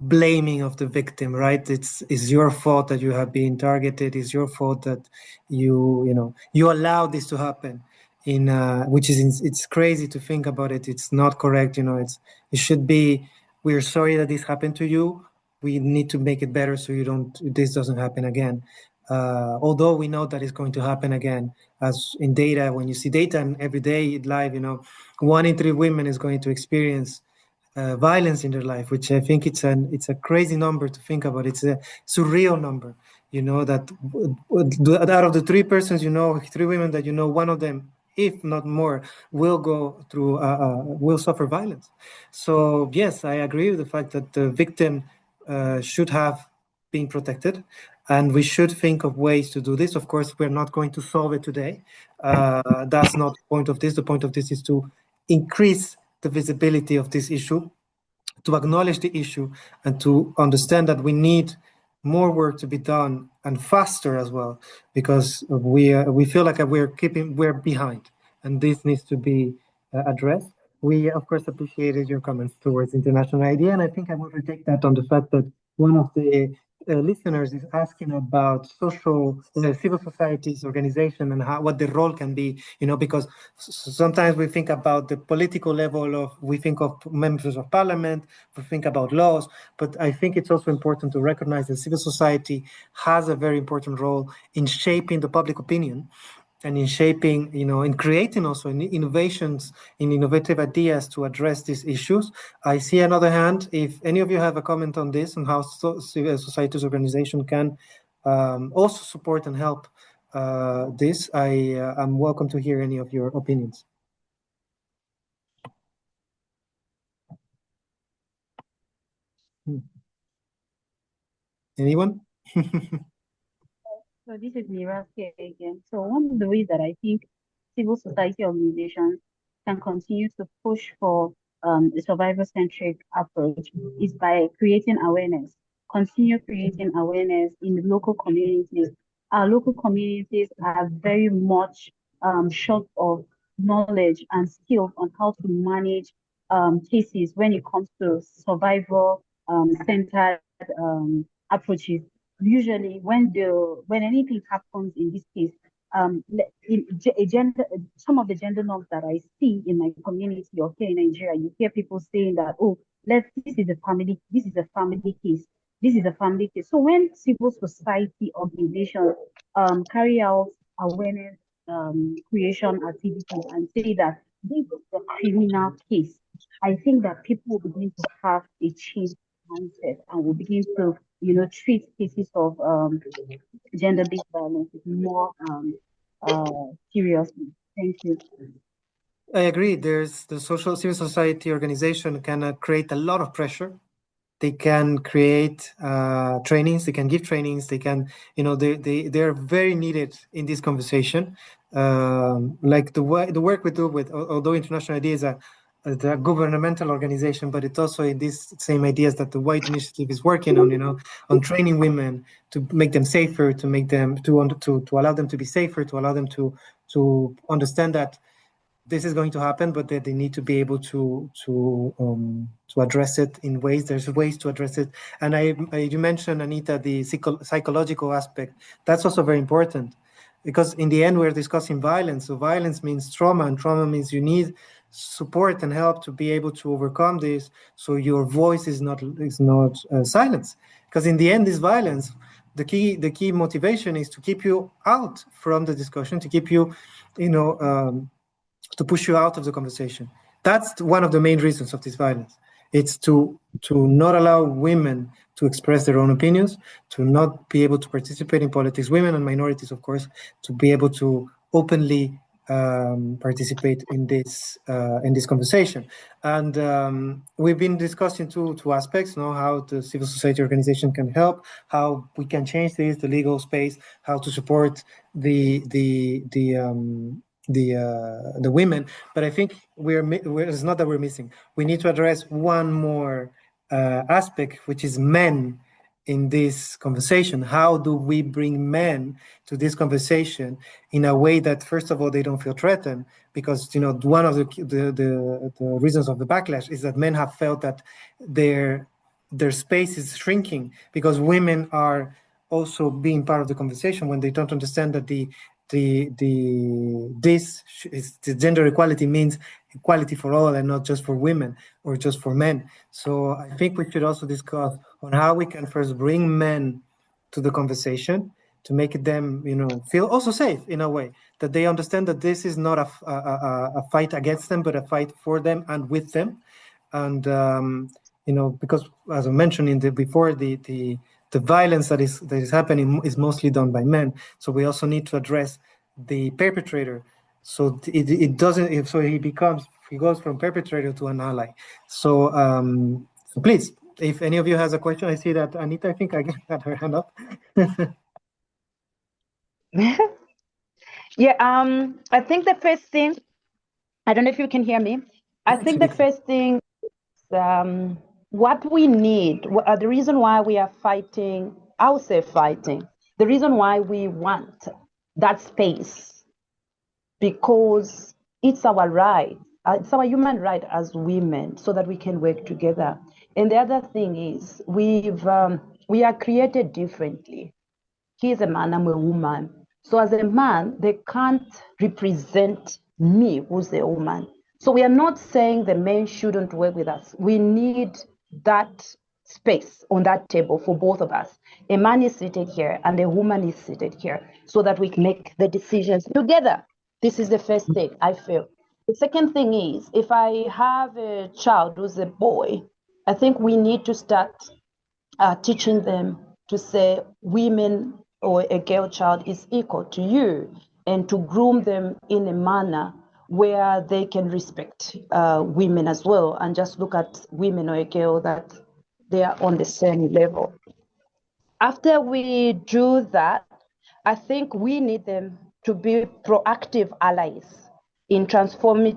blaming of the victim, right? It's your fault that you have been targeted. It's your fault that you allowed this to happen. It's crazy to think about it. It's not correct. It should be, we're sorry that this happened to you, we need to make it better so this doesn't happen again. Although we know that it's going to happen again, as in data, when you see data and every day live, 1 in 3 women is going to experience violence in their life, which I think it's a crazy number to think about. It's a surreal number, that out of the 3 persons, 3 women that one of them, if not more, will go through, will suffer violence. So yes, I agree with the fact that the victim should have been protected, and we should think of ways to do this. Of course, we're not going to solve it today. That's not the point of this. The point of this is to increase the visibility of this issue, to acknowledge the issue, and to understand that we need more work to be done, and faster as well, because we feel like we're behind, and this needs to be addressed. We of course appreciated your comments towards international idea, and I think I will retake that on the fact that one of the listeners is asking about civil societies organization and what the role can be, because sometimes we think about the political level we think of members of parliament, we think about laws, but I think it's also important to recognize that civil society has a very important role in shaping the public opinion, and in shaping, in creating also innovations, in innovative ideas to address these issues. I see another hand. If any of you have a comment on this, on how civil society's organization can also support and help this, I'm welcome to hear any of your opinions. Anyone? So this is Miraske again. So one of the ways that I think civil society organizations can continue to push for a survivor-centric approach is by creating awareness, continue creating awareness in the local communities. Our local communities are very much short of knowledge and skills on how to manage cases when it comes to survivor-centered approaches. Usually when anything happens in this case, some of the gender norms that I see in my community or here in Nigeria, you hear people saying that, oh, this is a family case. This is a family case. So when civil society organizations carry out awareness creation activities and say that this is a criminal case, I think that people will begin to have a change mindset and will begin to treat cases of gender-based violence more seriously. Thank you. I agree. There's the civil society organization can create a lot of pressure. They can create trainings. They can give trainings. They can, they're very needed in this conversation. Like the work we do with, although International IDEA is a governmental organization, but it's also in these same ideas that the WYDE initiative is working on, on training women to make them safer, to make them to allow them to be safer, to allow them to understand that this is going to happen, but that they need to be able to address it in ways. There's ways to address it, and you mentioned, Anita, the psychological aspect. That's also very important, because in the end we're discussing violence. So violence means trauma, and trauma means you need support and help to be able to overcome this. So your voice is not silenced, because in the end, this violence, the key motivation is to keep you out from the discussion, to keep you, to push you out of the conversation. That's one of the main reasons of this violence. It's to not allow women to express their own opinions, to not be able to participate in politics, women and minorities, of course, to be able to openly participate in this conversation. And we've been discussing two aspects, how the civil society organization can help, how we can change the legal space, how to support the women. But I think it's not that we're missing. We need to address one more aspect, which is men in this conversation. How do we bring men to this conversation in a way that, first of all, they don't feel threatened? Because one of the reasons of the backlash is that men have felt that their space is shrinking because women are also being part of the conversation, when they don't understand that the the gender equality means equality for all and not just for women or just for men. So I think we should also discuss on how we can first bring men to the conversation to make them, feel also safe in a way, that they understand that this is not a fight against them, but a fight for them and with them. And, because as I mentioned before, the violence that is happening is mostly done by men. So we also need to address the perpetrator. So it doesn't, so he goes from perpetrator to an ally. So, so please, if any of you has a question, I see that Anita, I think I got her hand up. Yeah, I think the first thing, I don't know if you can hear me. I think the first thing is what we need, the reason why we are fighting, I would say fighting, the reason why we want that space, because it's our right, it's our human right as women, so that we can work together. And the other thing is we are created differently. He is a man, I'm a woman. So as a man, they can't represent me, who's a woman. So we are not saying the men shouldn't work with us. We need that space on that table for both of us. A man is seated here and a woman is seated here, so that we can make the decisions together. This is the first thing I feel. The second thing is, if I have a child who's a boy, I think we need to start teaching them to say women or a girl child is equal to you, and to groom them in a manner where they can respect women as well, and just look at women or a girl that they are on the same level. After we do that, I think we need them to be proactive allies in transforming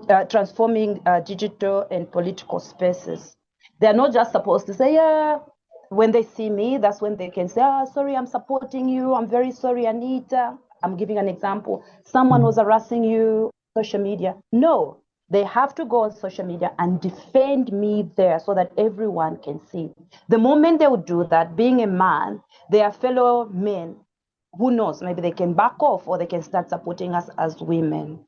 digital and political spaces. They're not just supposed to say, yeah, when they see me, that's when they can say, sorry, I'm supporting you. I'm very sorry, Anita. I'm giving an example. Someone was harassing you on social media. No, they have to go on social media and defend me there, so that everyone can see. The moment they would do that, being a man, their fellow men, who knows, maybe they can back off, or they can start supporting us as women.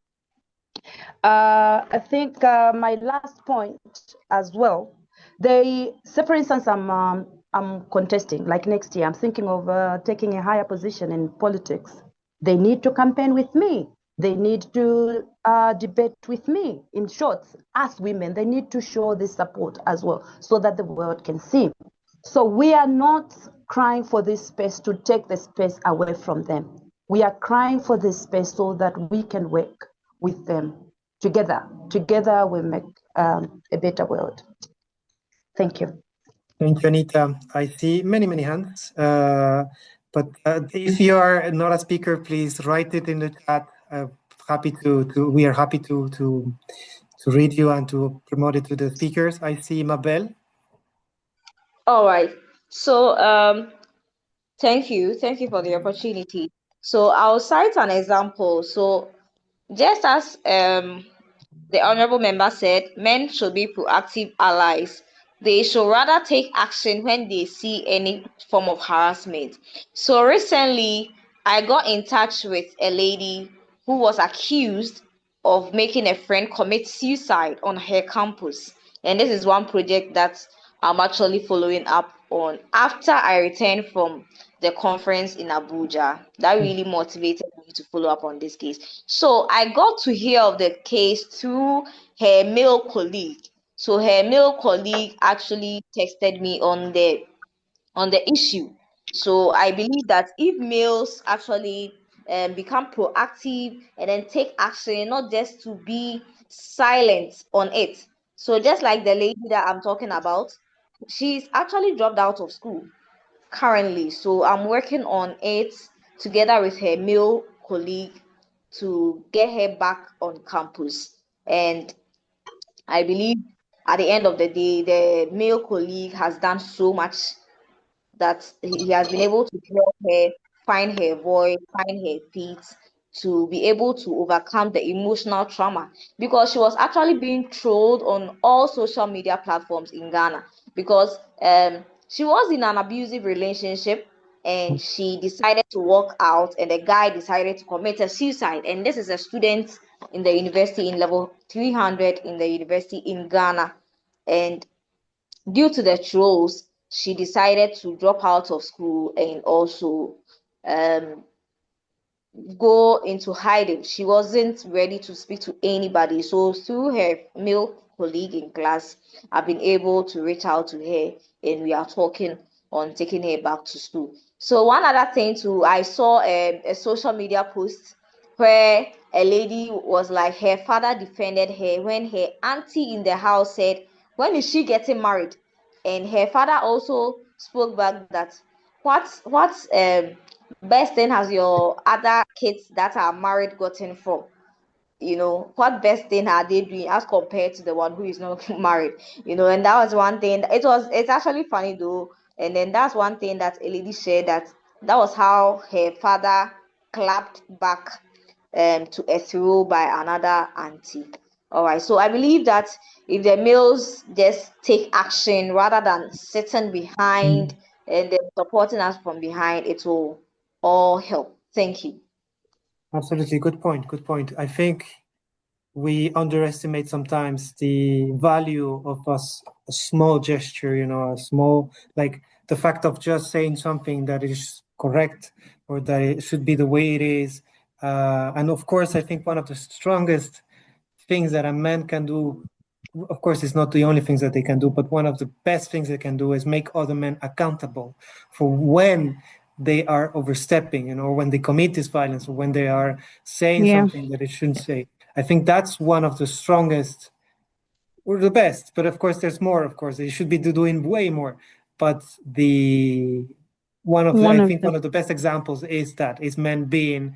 I think my last point as well, say for instance, I'm contesting, like next year, I'm thinking of taking a higher position in politics. They need to campaign with me. They need to debate with me. In short, as women, they need to show this support as well, so that the world can see. So we are not crying for this space to take the space away from them. We are crying for this space so that we can work with them together. Together we make a better world. Thank you. Thank you, Anita. I see many hands. But if you are not a speaker, please write it in the chat. We are happy to read you and to promote it to the speakers. I see Mabel. All right. So thank you for the opportunity. So I'll cite an example. So just as the honorable member said, men should be proactive allies. They should rather take action when they see any form of harassment. So recently, I got in touch with a lady who was accused of making a friend commit suicide on her campus. And this is one project that I'm actually following up on after I returned from the conference in Abuja. That really motivated me to follow up on this case. So I got to hear of the case through her male colleague. So her male colleague actually texted me on the issue. So I believe that if males actually become proactive and then take action, not just to be silent on it. So just like the lady that I'm talking about, she's actually dropped out of school currently. So I'm working on it together with her male colleague to get her back on campus. And I believe at the end of the day, the male colleague has done so much that he has been able to help her find her voice, find her feet, to be able to overcome the emotional trauma, because she was actually being trolled on all social media platforms in Ghana, because she was in an abusive relationship, and she decided to walk out, and the guy decided to commit a suicide. And this is a student in the university in level 300 in the university in Ghana. And due to the trolls, she decided to drop out of school and also um, go into hiding. She wasn't ready to speak to anybody. So through her male colleague in class, I've been able to reach out to her, and we are talking on taking her back to school. So one other thing too, I saw a social media post where a lady was like, her father defended her when her auntie in the house said, when is she getting married? And her father also spoke back that what's best thing has your other kids that are married gotten from? What best thing are they doing as compared to the one who is not married? And that was one thing. It's actually funny though. And then that's one thing that a lady shared, that was how her father clapped back to a throw by another auntie. All right, so I believe that if the males just take action rather than sitting behind and then supporting us from behind, it will all help. Thank you. Absolutely. Good point. Good point. I think we underestimate sometimes the value of a small gesture, a small, like the fact of just saying something that is correct or that it should be the way it is. And of course, I think one of the strongest things that a man can do, of course, it's not the only things that they can do, but one of the best things they can do is make other men accountable for when they are overstepping, or when they commit this violence, or when they are saying something that they shouldn't say. I think that's one of the strongest or the best, but of course there's more. Of course, they should be doing way more. But one of the best examples is men being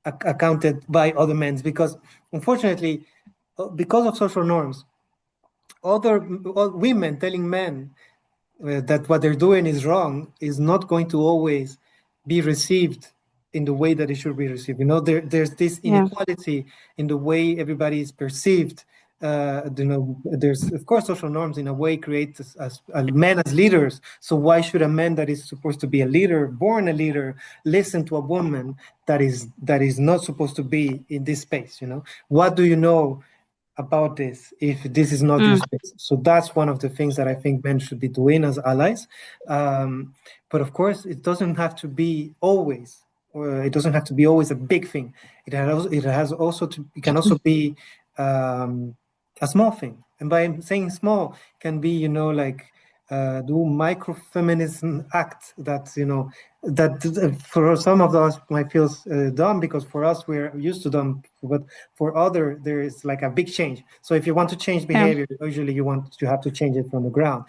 accounted by other men, because unfortunately, because of social norms, other women telling men that what they're doing is wrong is not going to always be received in the way that it should be received. There's this inequality in the way everybody is perceived. There's of course social norms in a way create men as leaders. So why should a man that is supposed to be a leader, born a leader, listen to a woman that is not supposed to be in this space? What do you know about this if this is not your space? So that's one of the things that I think men should be doing as allies. But of course, it doesn't have to be always, or it doesn't have to be always a big thing. It can also be a small thing. And by saying small, can be, do micro-feminism act that, that for some of us might feel dumb, because for us, we're used to them, but for other, there is like a big change. So if you want to change behavior, usually you have to change it from the ground.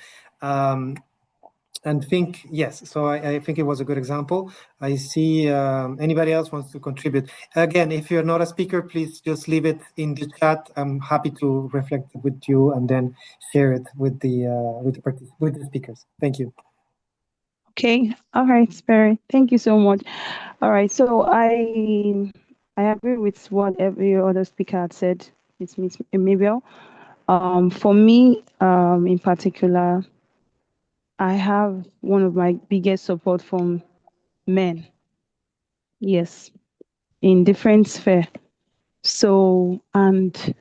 And think, yes, so I think it was a good example. I see anybody else wants to contribute. Again, if you're not a speaker, please just leave it in the chat. I'm happy to reflect with you and then share it with the speakers. Thank you. Okay. All right, Sperry. Thank you so much. All right. So I agree with what every other speaker had said. It's Miss Mabel. For me, in particular, I have one of my biggest support from men. Yes, in different sphere. So, and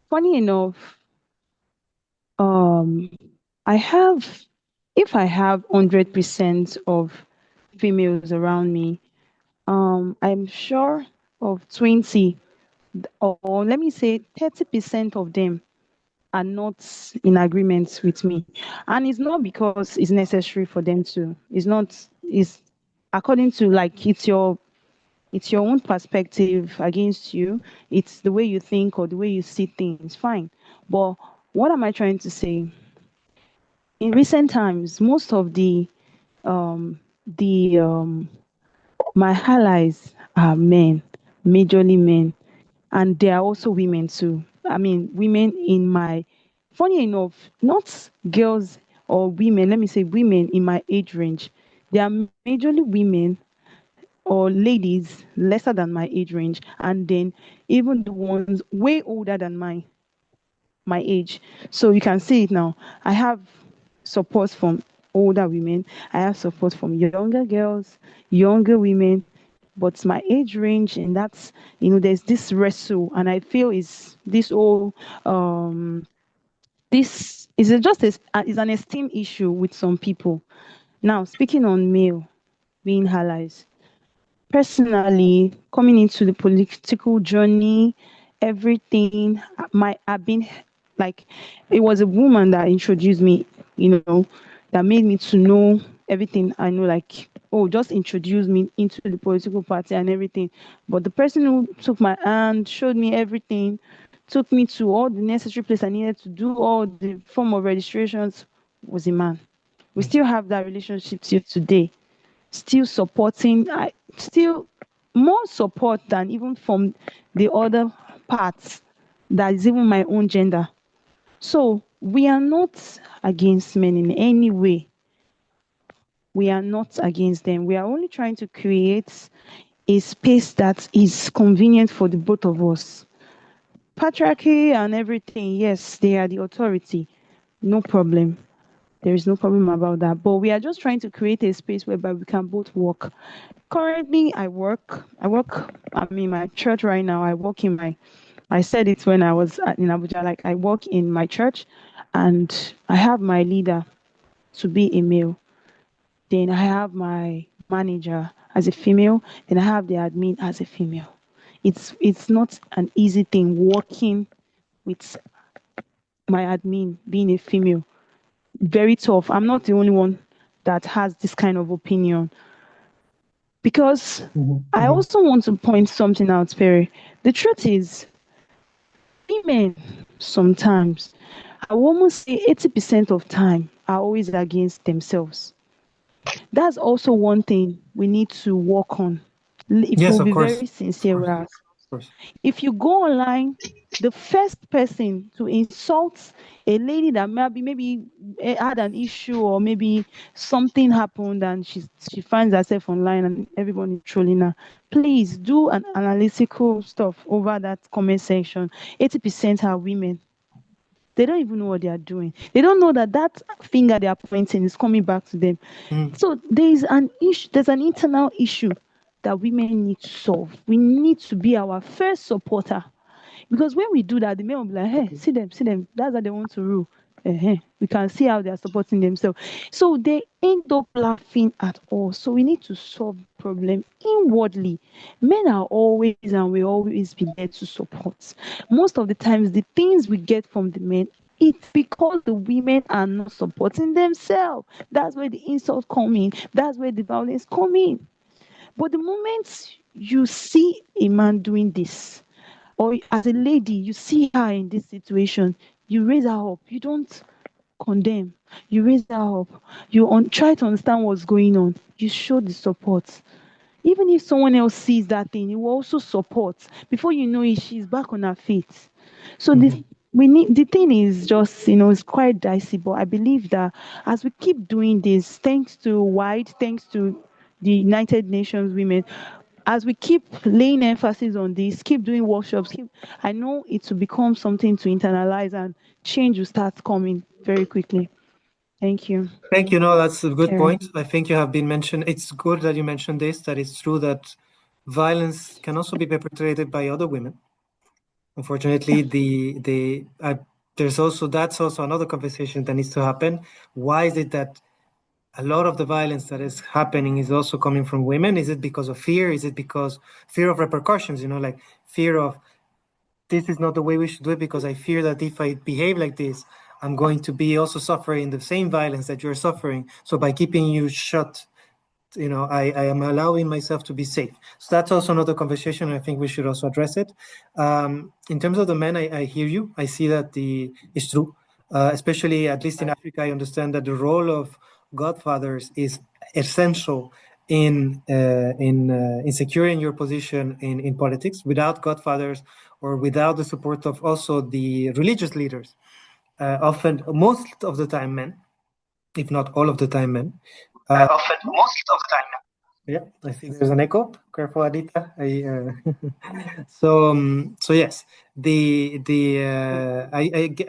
funny enough, if I have 100% of females around me, I'm sure of 20, or let me say 30% of them are not in agreement with me. And it's not because it's necessary for them to. It's according to, like, it's your own perspective against you. It's the way you think or the way you see things. Fine. But what am I trying to say? In recent times, most of um the my allies are men, majorly men, and there are also women too. I mean, women in my, funny enough, not girls or women, let me say women in my age range. They are majorly women or ladies lesser than my age range, and then even the ones way older than my age. So you can see it now. I have support from older women. I have support from younger girls, younger women. But my age range, and that's, there's this wrestle, and I feel is this whole this is just is an esteem issue with some people. Now, speaking on male being allies, personally, coming into the political journey, everything, I've been like, it was a woman that introduced me, that made me to know everything I know, like, oh, just introduced me into the political party and everything. But the person who took my hand, showed me everything, took me to all the necessary place I needed to do all the form of registrations, was a man. We still have that relationship till today, still supporting, I still more support than even from the other parts that is even my own gender. So we are not against men in any way. We are not against them. We are only trying to create a space that is convenient for the both of us. Patriarchy and everything, yes, they are the authority. No problem. There is no problem about that. But we are just trying to create a space whereby we can both work. Currently, I'm in my church right now. I said it when I was in Abuja, like I work in my church and I have my leader to be a male. Then I have my manager as a female. Then I have the admin as a female. It's not an easy thing working with my admin being a female. Very tough. I'm not the only one that has this kind of opinion. Because I also want to point something out, Perry. The truth is, women sometimes, I will almost say 80% of time, are always against themselves. That's also one thing we need to work on. If Yes, we'll of be course. very sincere with us. Of course. If you go online, the first person to insult a lady that maybe had an issue or maybe something happened and she finds herself online and everyone is trolling her, please do an analytical stuff over that comment section. 80% are women. They don't even know what they are doing. They don't know that that finger they are pointing is coming back to them. So there is an issue. There's an internal issue that women need to solve. We need to be our first supporter, because when we do that, the men will be like, "Hey, see them. That's how they want to rule." We can see how they are supporting themselves. So they end up laughing at us. So we need to solve the problem inwardly. Men are always and will always be there to support. Most of the times, the things we get from the men, it's because the women are not supporting themselves. That's where the insults come in. That's where the violence come in. But the moment you see a man doing this, or as a lady, you see her in this situation, you raise her up. You don't condemn. You raise her up. Try to understand what's going on. You show the support. Even if someone else sees that thing, you will also support. Before you know it, she's back on her feet. So the thing is just, it's quite dicey, but I believe that as we keep doing this, thanks to WYDE, thanks to the United Nations Women, as we keep laying emphasis on this, keep doing workshops, I know it will become something to internalize and change will start coming very quickly. Thank you. Thank you. No, that's a good Terry. point. I think you have been mentioned. It's good that you mentioned this, that it's true that violence can also be perpetrated by other women. Unfortunately, that's also another conversation that needs to happen. Why is it that a lot of the violence that is happening is also coming from women? Is it because of fear? Is it because fear of repercussions? Like fear of, this is not the way we should do it, because I fear that if I behave like this, I'm going to be also suffering the same violence that you're suffering. So by keeping you shut, I am allowing myself to be safe. So that's also another conversation. I think we should also address it. In terms of the men, I hear you. I see that it's true. Especially, at least in Africa, I understand that the role of godfathers is essential in securing your position in politics. Without godfathers, or without the support of also the religious leaders, often, most of the time men, if not all of the time men, Yeah, I think there's an echo. Careful, Adita. So yes, I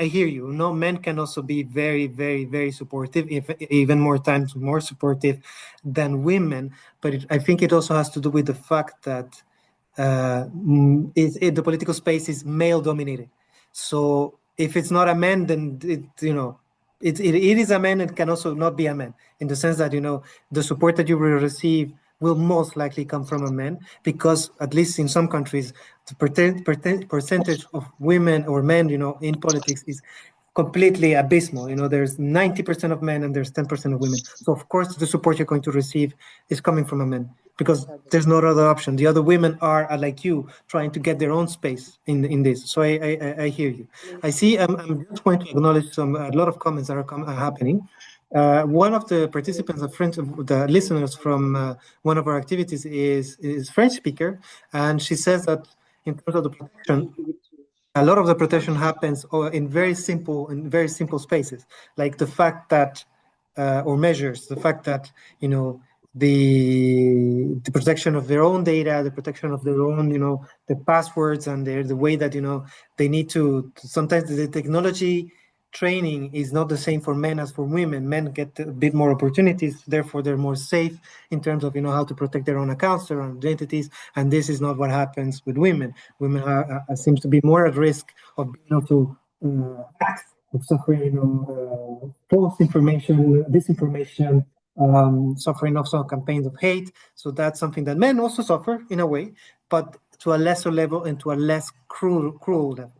hear you. No, men can also be very, very, very supportive, if even more times more supportive than women. But I think it also has to do with the fact that the political space is male dominated. So if it's not a man, then it is a man. It can also not be a man, in the sense that the support that you will receive will most likely come from a man, because at least in some countries the percentage of women or men in politics is completely abysmal. There's 90% of men and there's 10% of women. So of course the support you're going to receive is coming from a man, because there's no other option. The other women are like you, trying to get their own space in this. So I hear you. I see. I'm just going to acknowledge a lot of comments that are happening. One of the participants, the listeners from one of our activities is French speaker, and she says that in terms of the protection, a lot of the protection happens in very simple spaces, like the fact that or measures the fact that the protection of their own data, the protection of their own the passwords, and the way that they need to sometimes the technology training is not the same for men as for women. Men get a bit more opportunities, therefore they're more safe in terms of how to protect their own accounts, their own identities, and this is not what happens with women. Women seems to be more at risk of being able to of suffering false information, disinformation, suffering also campaigns of hate. So that's something that men also suffer in a way, but to a lesser level and to a less cruel level.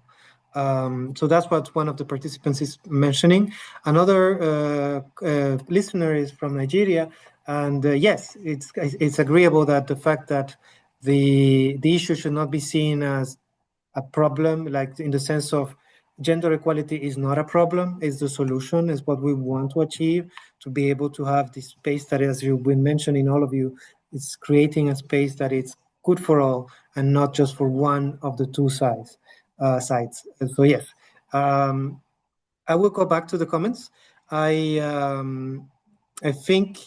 So that's what one of the participants is mentioning. Another listener is from Nigeria, and yes, it's agreeable that the fact that the issue should not be seen as a problem, like in the sense of gender equality is not a problem, it's the solution, is what we want to achieve, to be able to have this space that, as you've been mentioning, all of you, it's creating a space that it's good for all and not just for one of the two sides. And so yes, I will go back to the comments. I think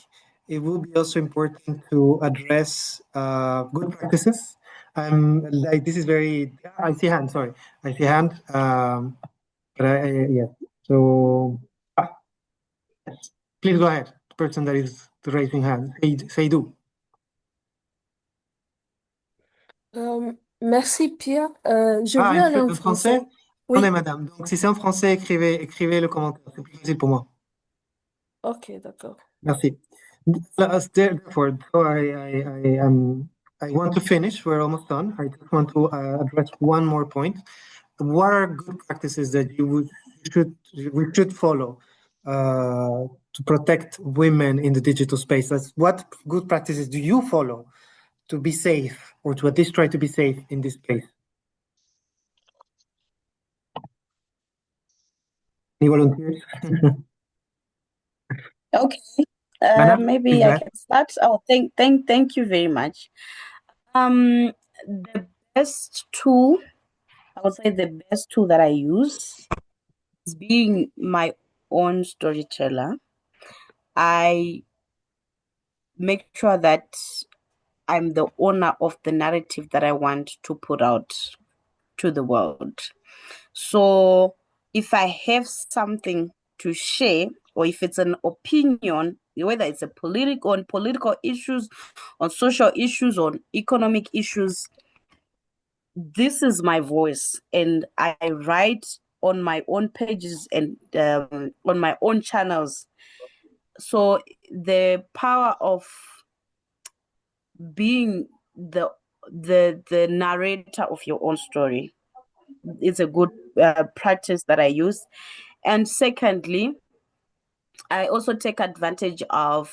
it will be also important to address good practices. Like this is very. I see hand. Sorry, I see hand. But yeah. So please go ahead. The person that is raising hand. Say do. Merci Pierre. Je vais aller en français. Oui. Attendez, madame. Donc, si c'est en français, écrivez le commentaire. C'est plus facile pour moi. Ok, d'accord. Merci. Therefore, I want to finish. We're almost done. I just want to address one more point. What are good practices that we should follow to protect women in the digital space? What good practices do you follow to be safe, or to at least try to be safe in this space? Any volunteers? Okay. Madam, Maybe I can start. Oh, thank you very much. The best tool, I would say the best tool that I use is being my own storyteller. I make sure that I'm the owner of the narrative that I want to put out to the world. So if I have something to share, or if it's an opinion, whether it's on political issues, on social issues, on economic issues, this is my voice, and I write on my own pages and on my own channels. So the power of being the narrator of your own story is a good practice that I use. And secondly, I also take advantage of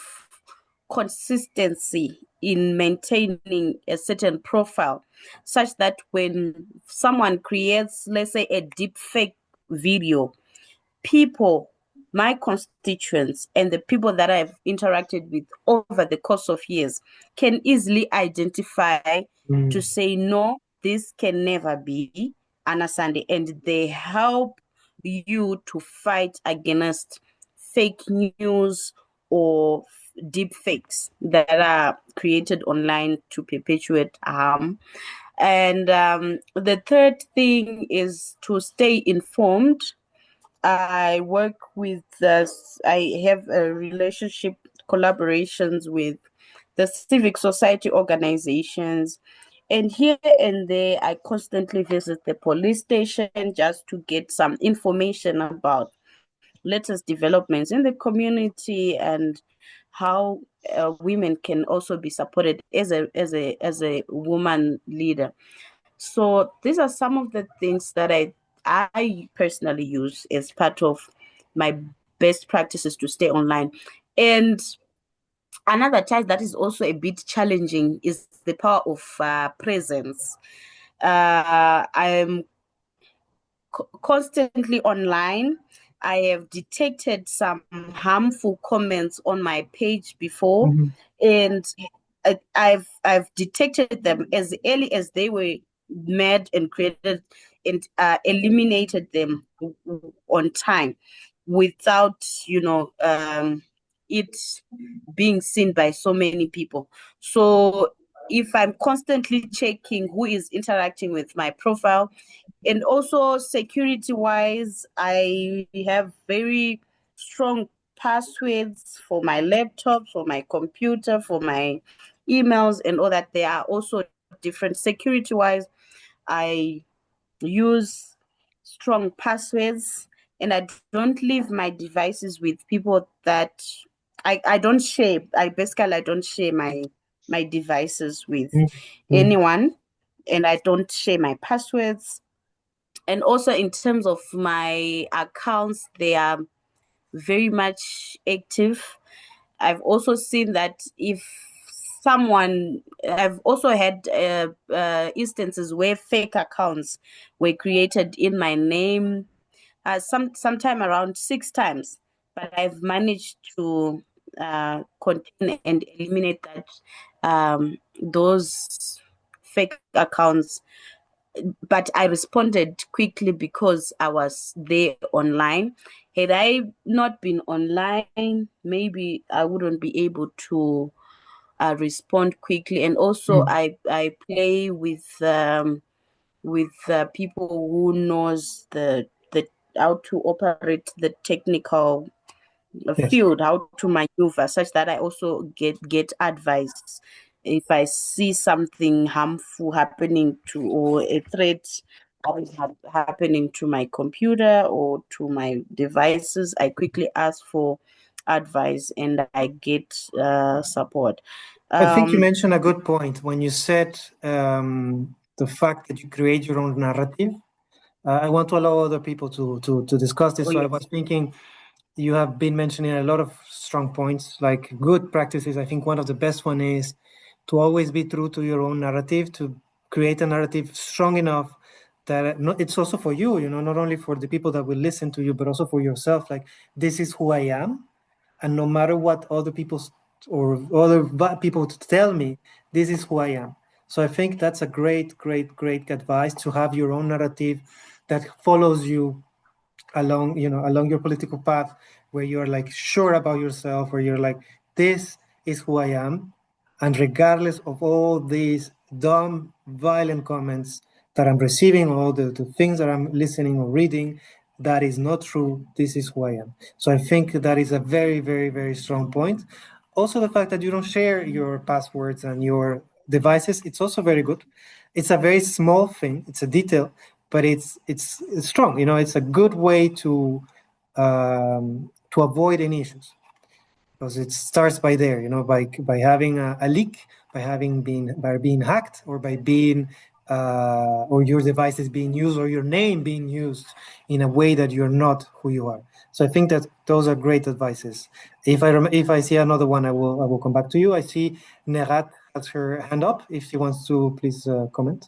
consistency in maintaining a certain profile, such that when someone creates, let's say, a deep fake video, people, my constituents, and the people that I've interacted with over the course of years can easily identify to say, no, this can never be Anna Sandy, and they help you to fight against fake news or deep fakes that are created online to perpetuate harm. And the third thing is to stay informed. I work with I have a relationship collaborations with the civic society organizations, and here and there I constantly visit the police station just to get some information about latest developments in the community and how women can also be supported as a woman leader. So these are some of the things that I personally use as part of my best practices to stay online. And another task that is also a bit challenging is the power of presence. I'm constantly online. I have detected some harmful comments on my page before, and I've detected them as early as they were made and created, and eliminated them on time without it being seen by so many people. So if I'm constantly checking who is interacting with my profile, and also security wise, I have very strong passwords for my laptop, for my computer, for my emails, and all that. They are also different security wise. I use strong passwords, and I don't leave my devices with people that I don't share. I don't share my devices with anyone, and I don't share my passwords. And also in terms of my accounts, they are very much active. I've also seen that if I've also had instances where fake accounts were created in my name, sometime around 6 times, but I've managed to contain and eliminate those fake accounts. But I responded quickly because I was there online. Had I not been online, maybe I wouldn't be able to respond quickly. And also, I play with people who knows the how to operate the technical field, how to maneuver, such that I also get advice if I see something harmful happening to, or a threat that is happening to my computer or to my devices. I quickly ask for advice and I get support. I think you mentioned a good point when you said the fact that you create your own narrative. I want to allow other people to discuss this. I was thinking, you have been mentioning a lot of strong points, like good practices. I think one of the best one is to always be true to your own narrative, to create a narrative strong enough that it's also for you, not only for the people that will listen to you, but also for yourself. Like, this is who I am, and no matter what other people or other people tell me, this is who I am. So I think that's a great advice, to have your own narrative that follows you along your political path, where you're like sure about yourself, where you're like, this is who I am, and regardless of all these dumb violent comments that I'm receiving, all the things that I'm listening or reading, that is not true. This is who I am. So I think that is a very strong point. Also, the fact that you don't share your passwords and your devices, it's also very good. It's a very small thing, it's a detail, but it's strong. It's a good way to avoid any issues, because it starts by there. By having a leak, by being hacked, or by being or your device is being used, or your name being used in a way that you're not who you are. So I think that those are great advices. If I see another one, I will come back to you. I see Nerat has her hand up. If she wants to, please comment.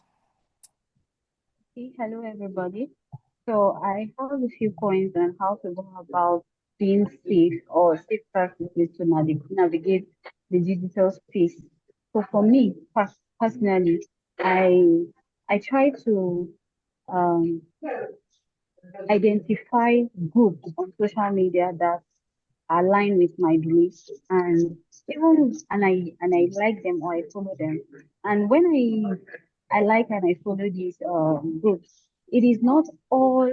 Hello, everybody. So I have a few points on how to go about being safe, or safe practices to navigate the digital space. So for me, personally, I try to um, identify groups on social media that align with my beliefs, and even and I like them or I follow them. And when I like and I follow these groups, it is not all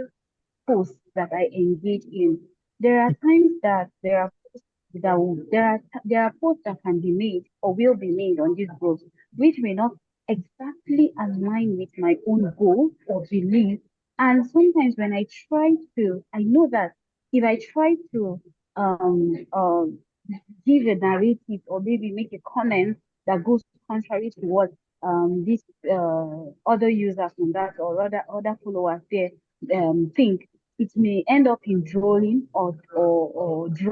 posts that I engage in. There are times that there are posts there are posts that can be made or will be made on these groups, which may not exactly align with my own goal or belief. And sometimes when I know that if I try to give a narrative or maybe make a comment that goes contrary to what these other users on that or other followers there think, it may end up in drolling or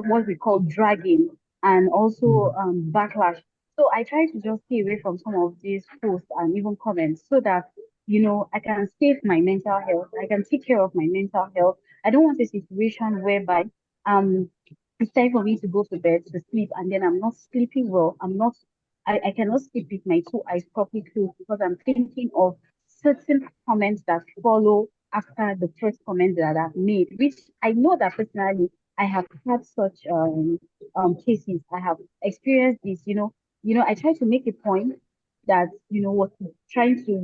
what we call dragging and also backlash. So I try to just stay away from some of these posts and even comments so that I can save my mental health. I can take care of my mental health. I don't want a situation whereby um it's time for me to go to bed to sleep and then I'm not sleeping well. I cannot sleep with my two eyes properly closed because I'm thinking of certain comments that follow after the first comment that I've made, which I know that personally I have had such cases. I have experienced this, I try to make a point that was trying to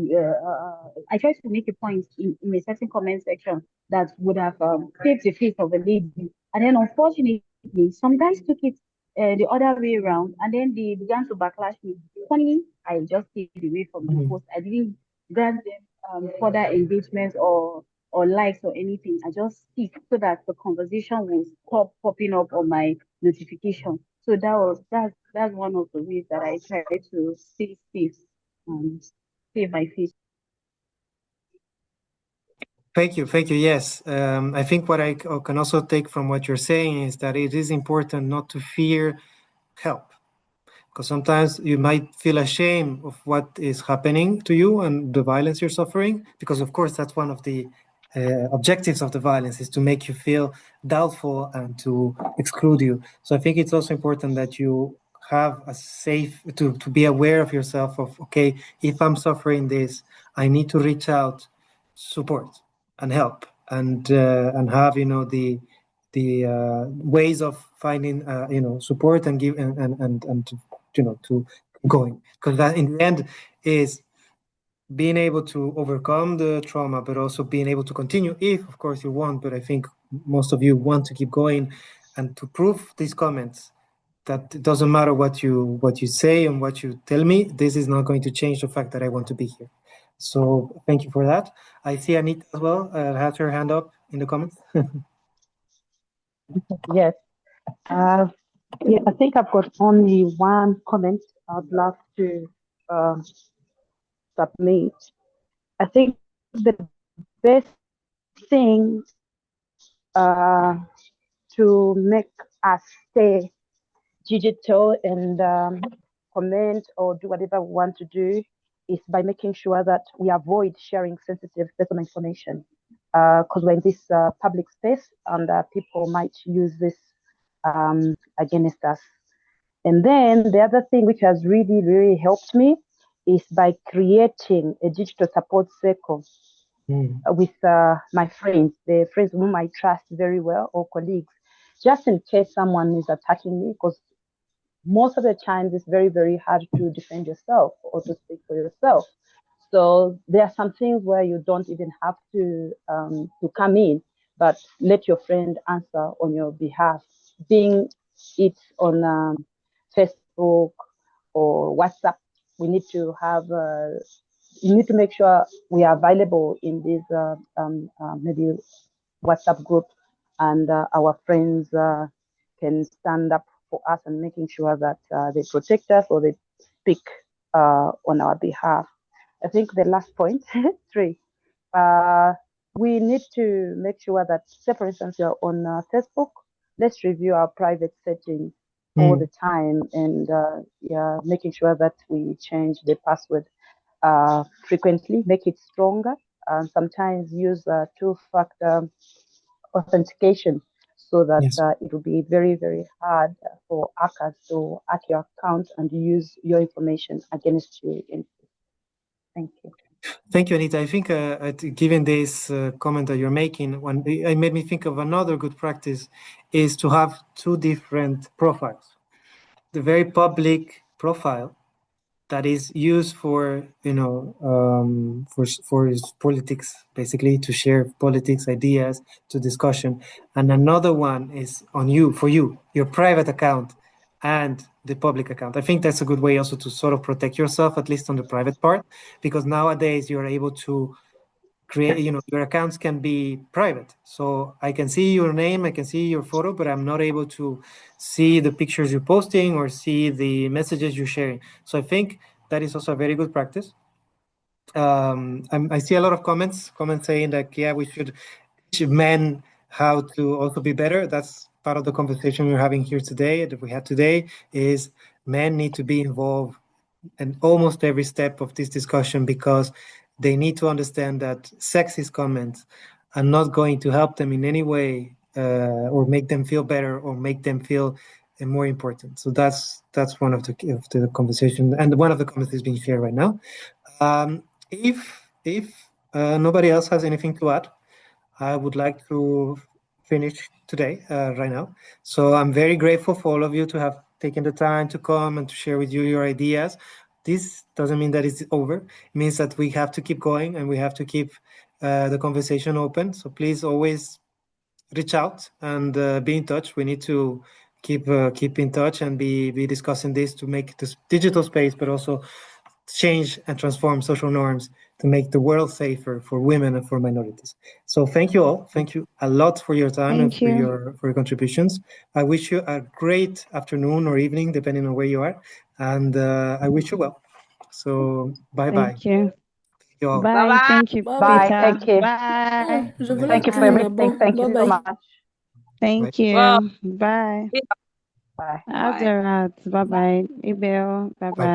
I try to make a point in a certain comment section that would have saved the face of a lady. And then unfortunately some guys took it the other way around, and then they began to backlash me. Funny, I just stayed away from the post. I didn't grant them further engagement or likes or anything. I just speak so that the conversation will stop popping up on my notification. So that's one of the ways that I try to stay safe and save my face. Thank you. Yes, I think what I can also take from what you're saying is that it is important not to fear help, because sometimes you might feel ashamed of what is happening to you and the violence you're suffering, because of course that's one of the objectives of the violence, is to make you feel doubtful and to exclude you. So I think it's also important that you have a safe, to be aware of yourself of, okay, if I'm suffering this, I need to reach out, support and help, and have the ways of finding support and give and to going, because that in the end is being able to overcome the trauma, but also being able to continue if of course you want. But I think most of you want to keep going and to prove these comments that it doesn't matter what you say and what you tell me, this is not going to change the fact that I want to be here. So thank you for that. I see Anita as well has her hand up in the comments. Yes. Yeah, I think I've got only one comment I'd love to submit. I think the best thing to make us stay digital and comment or do whatever we want to do is by making sure that we avoid sharing sensitive personal information, because we're in this public space and people might use this against us. And then the other thing which has really, really helped me is by creating a digital support circle with my friends, the friends whom I trust very well, or colleagues, just in case someone is attacking me, because most of the times it's very, very hard to defend yourself or to speak for yourself. So there are some things where you don't even have to come in, but let your friend answer on your behalf, being it on Facebook or WhatsApp. We need to have you need to make sure we are available in these maybe WhatsApp group, and our friends can stand up for us and making sure that they protect us or they speak on our behalf. I think the last point, 3, we need to make sure that, say for instance, you're on Facebook, let's review our private settings all the time, and making sure that we change the password frequently, make it stronger, and sometimes use two-factor authentication so that Yes. it will be very, very hard for hackers to hack your account and use your information against you. Thank you. Thank you, Anita. I think given this comment that you're making, it made me think of another good practice is to have 2 different profiles. the very public profile that is used for, for politics, basically to share politics, ideas, to discussion. And another one is on you, for you, your private account and the public account. I think that's a good way also to sort of protect yourself, at least on the private part, because nowadays you're able to create, your accounts can be private. So I can see your name, I can see your photo, but I'm not able to see the pictures you're posting or see the messages you're sharing. So I think that is also a very good practice. I see a lot of comments saying that, yeah, we should teach men how to also be better. That's part of the conversation we're having here today, that we had today, is men need to be involved in almost every step of this discussion, because they need to understand that sexist comments are not going to help them in any way, or make them feel better or make them feel more important. So that's one of the conversation, and one of the conversations being shared right now. If nobody else has anything to add, I would like to finish today, right now. So I'm very grateful for all of you to have taken the time to come and to share with you your ideas. This doesn't mean that it's over. It means that we have to keep going and we have to keep the conversation open. So please always reach out and be in touch. We need to keep in touch and be discussing this to make this digital space, but also change and transform social norms to make the world safer for women and for minorities. So thank you all. Thank you a lot for your time and for your contributions. I wish you a great afternoon or evening, depending on where you are. And I wish you well. So bye-bye. Thank you. Thank you all. Bye. Bye-bye. Thank you, Bye. Peter. Thank you. Bye. Je veux Thank you for l'inclure everything. là-bas. Thank you Bye so bye. much. Thank Well, you. Bye. Bye. Azarat. Bye bye. Ibel. Bye Bye. bye.